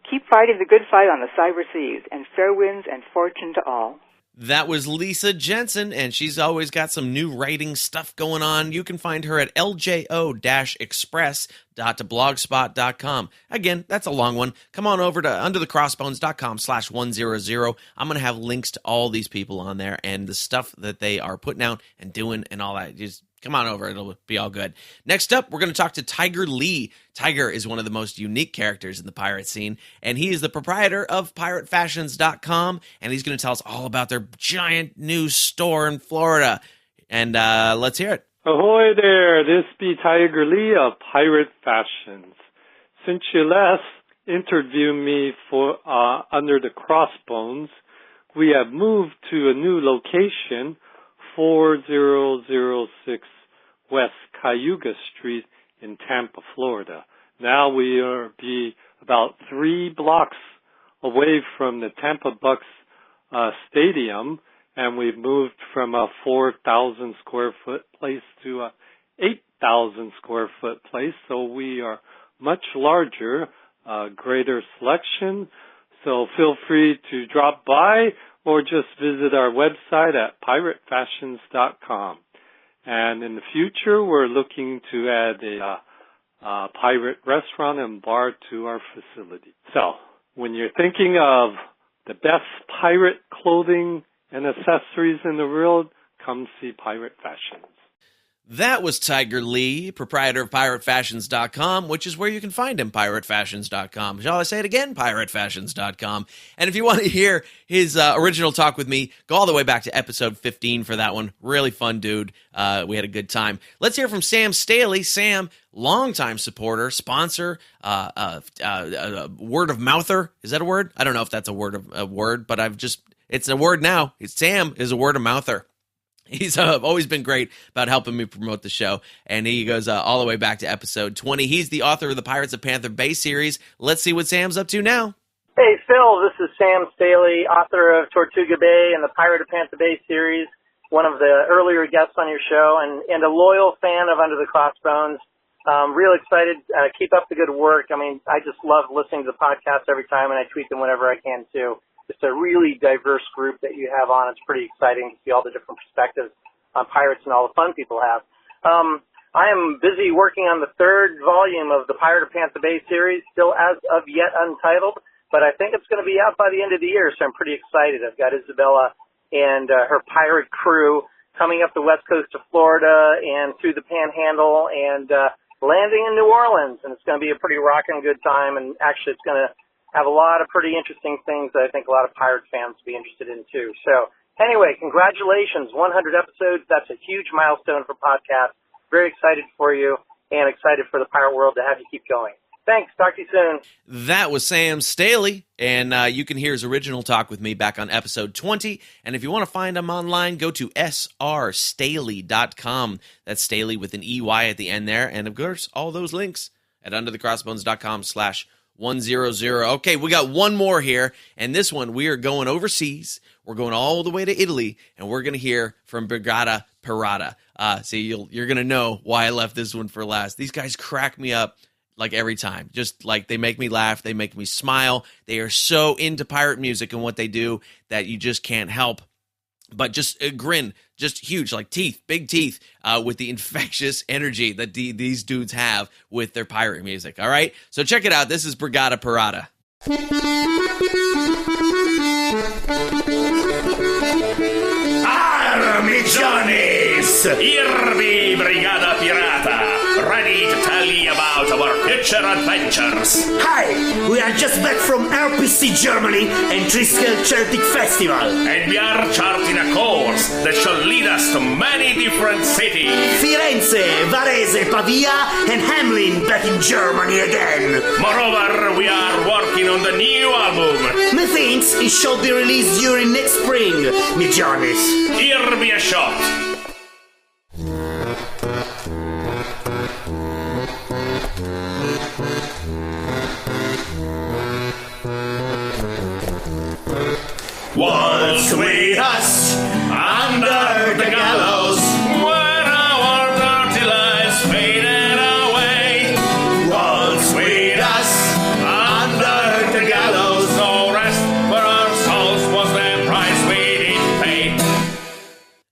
Keep fighting the good fight on the cyber seas, and fair winds and fortune to all. That was Lisa Jensen, and she's always got some new writing stuff going on. You can find her at ljo-express.blogspot.com. Again, that's a long one. Come on over to underthecrossbones.com/100. I'm going to have links to all these people on there and the stuff that they are putting out and doing and all that. Just come on over. It'll be all good. Next up, we're going to talk to Tiger Lee. Tiger is one of the most unique characters in the pirate scene, and he is the proprietor of piratefashions.com, and he's going to tell us all about their giant new store in Florida. And let's hear it. Ahoy there, this be Tiger Lee of Pirate Fashions. Since you last interviewed me for Under the Crossbones, we have moved to a new location, 4006 West Cayuga Street in Tampa, Florida. Now we are be about 3 blocks away from the Tampa Bucks Stadium, and we've moved from a 4,000 square foot place to a 8,000 square foot place, so we are much larger, greater selection. So feel free to drop by or just visit our website at piratefashions.com. And in the future, we're looking to add a pirate restaurant and bar to our facility. So when you're thinking of the best pirate clothing and accessories in the world, come see Pirate Fashions. That was Tiger Lee, proprietor of piratefashions.com, which is where you can find him, piratefashions.com. Shall I say it again? Piratefashions.com. And if you want to hear his original talk with me, go all the way back to episode 15 for that one. Really fun dude. We had a good time. Let's hear from Sam Staley. Sam, longtime supporter, sponsor, word of mouther. Is that a word? I don't know if that's a word, but it's a word now. Sam is a word of mouther. He's always been great about helping me promote the show, and he goes all the way back to episode 20. He's the author of the Pirates of Panther Bay series. Let's see what Sam's up to now. Hey, Phil, this is Sam Staley, author of Tortuga Bay and the Pirate of Panther Bay series, one of the earlier guests on your show, and a loyal fan of Under the Crossbones. Real excited. Keep up the good work. I mean, I just love listening to the podcast every time, and I tweet them whenever I can, too. It's a really diverse group that you have on. It's pretty exciting to see all the different perspectives on pirates and all the fun people have. I am busy working on the 3rd volume of the Pirate of Panther Bay series, still as of yet untitled, but I think it's going to be out by the end of the year, so I'm pretty excited. I've got Isabella and her pirate crew coming up the west coast of Florida and through the Panhandle and landing in New Orleans, and it's going to be a pretty rocking good time, and actually it's going to have a lot of pretty interesting things that I think a lot of pirate fans will be interested in, too. So, anyway, congratulations, 100 episodes. That's a huge milestone for podcasts. Very excited for you and excited for the pirate world to have you keep going. Thanks. Talk to you soon. That was Sam Staley, and you can hear his original talk with me back on episode 20. And if you want to find him online, go to srstaley.com. That's Staley with an EY at the end there. And, of course, all those links at underthecrossbones.com/100. Okay, we got one more here, and this one we are going overseas. We're going all the way to Italy, and we're going to hear from Brigata Pirata. See, you're going to know why I left this one for last. These guys crack me up like every time. Just like they make me laugh, they make me smile. They are so into pirate music and what they do that you just can't help but just a grin, just huge, like teeth, big teeth, with the infectious energy that these dudes have with their pirate music, all right? So check it out. This is Brigata Pirata. Army Johnnies! Here be Brigada Pirata, ready to tell you about our future adventures. Hi, we are just back from RPC Germany and Triskel Celtic Festival. And we are charting a course that shall lead us to many different cities. Firenze, Varese, Pavia, and Hamelin back in Germany again. Moreover, we are working on the new album. Methinks it shall be released during next spring, me Johnnies. Here be a shot. Once we us under the gallows, when our dirty lives faded away. Once we us under the gallows, no rest for our souls was the price we did pay.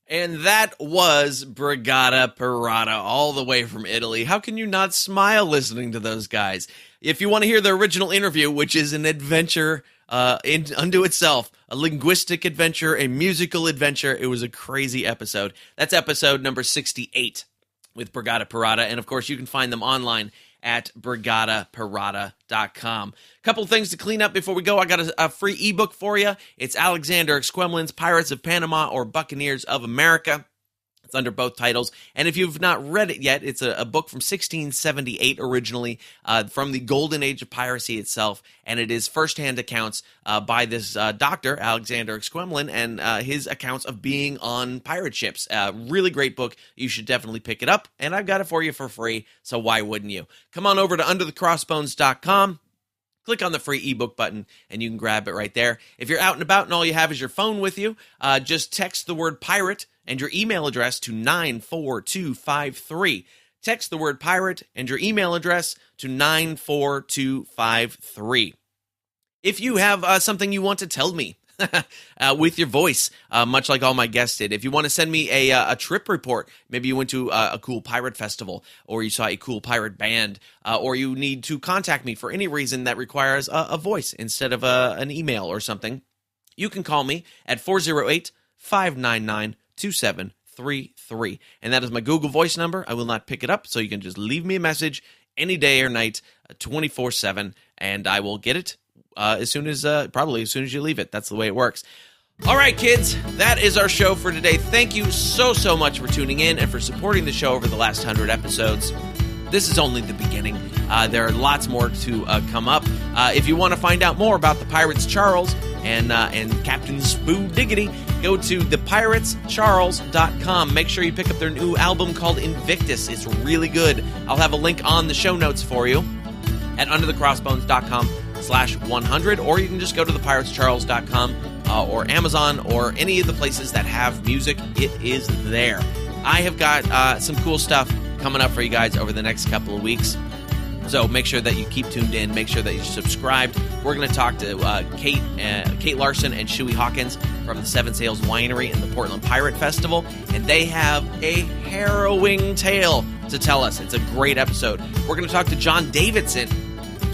And that was Brigata Pirata, all the way from Italy. How can you not smile listening to those guys? If you want to hear the original interview, which is an adventure unto itself, a linguistic adventure, a musical adventure, it was a crazy episode. That's episode number 68. with Brigada Pirata. And, of course, you can find them online at brigadapirata.com. A couple things to clean up before we go. I got a free ebook for you. It's Alexander Exquemelin's Pirates of Panama or Buccaneers of America. It's under both titles. And if you've not read it yet, it's a book from 1678 originally, from the golden age of piracy itself. And it is firsthand accounts by this doctor, Alexander Exquemelin, and his accounts of being on pirate ships. Really great book. You should definitely pick it up. And I've got it for you for free, so why wouldn't you? Come on over to underthecrossbones.com. Click on the free ebook button, and you can grab it right there. If you're out and about and all you have is your phone with you, just text the word pirate and your email address to 94253. Text the word pirate and your email address to 94253. If you have something you want to tell me with your voice, much like all my guests did, if you want to send me a trip report, maybe you went to a cool pirate festival, or you saw a cool pirate band, or you need to contact me for any reason that requires a voice instead of an email or something, you can call me at 408-599-2733. And that is my Google Voice number. I will not pick it up, so you can just leave me a message any day or night, 24/7, and I will get it probably as soon as you leave it. That's the way it works. All right, kids, that is our show for today. Thank you so much for tuning in and for supporting the show over the last 100 episodes. This is only the beginning. There are lots more to come up. If you want to find out more about the Pirates Charles and Captain Spoo Diggity, go to thepiratescharles.com. Make sure you pick up their new album called Invictus. It's really good. I'll have a link on the show notes for you at underthecrossbones.com/100, or you can just go to thepiratescharles.com or Amazon or any of the places that have music. It is there. I have got some cool stuff coming up for you guys over the next couple of weeks. So make sure that you keep tuned in. Make sure that you're subscribed. We're going to talk to Kate Larson and Shuey Hawkins from the Seven Sails Winery and the Portland Pirate Festival. And they have a harrowing tale to tell us. It's a great episode. We're going to talk to John Davidson,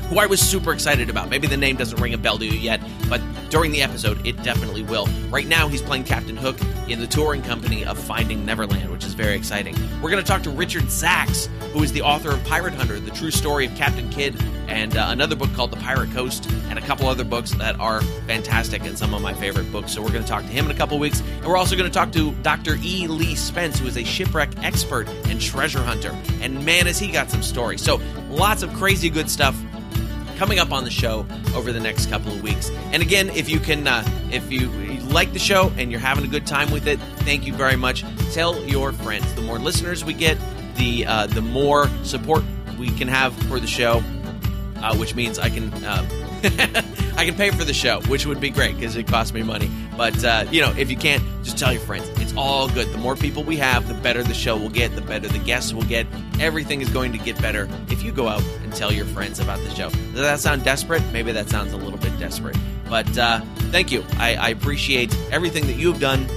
who I was super excited about. Maybe the name doesn't ring a bell to you yet, but during the episode, it definitely will. Right now, he's playing Captain Hook in the touring company of Finding Neverland, which is very exciting. We're going to talk to Richard Sachs, who is the author of Pirate Hunter, the true story of Captain Kidd, and another book called The Pirate Coast, and a couple other books that are fantastic and some of my favorite books. So we're going to talk to him in a couple weeks. And we're also going to talk to Dr. E. Lee Spence, who is a shipwreck expert and treasure hunter. And man, has he got some stories. So lots of crazy good stuff coming up on the show over the next couple of weeks. And again, if you like the show and you're having a good time with it, thank you very much. Tell your friends. The more listeners we get, the more support we can have for the show, which means I can I can pay for the show, which would be great because it costs me money. But if you can't, just tell your friends. It's all good. The more people we have, the better the show will get, the better the guests will get. Everything is going to get better if you go out and tell your friends about the show. Does that sound desperate? Maybe that sounds a little bit desperate. But thank you. I appreciate everything that you've done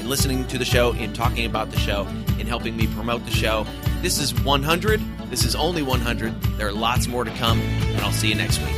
in listening to the show, in talking about the show, in helping me promote the show. This is 100. This is only 100. There are lots more to come, and I'll see you next week.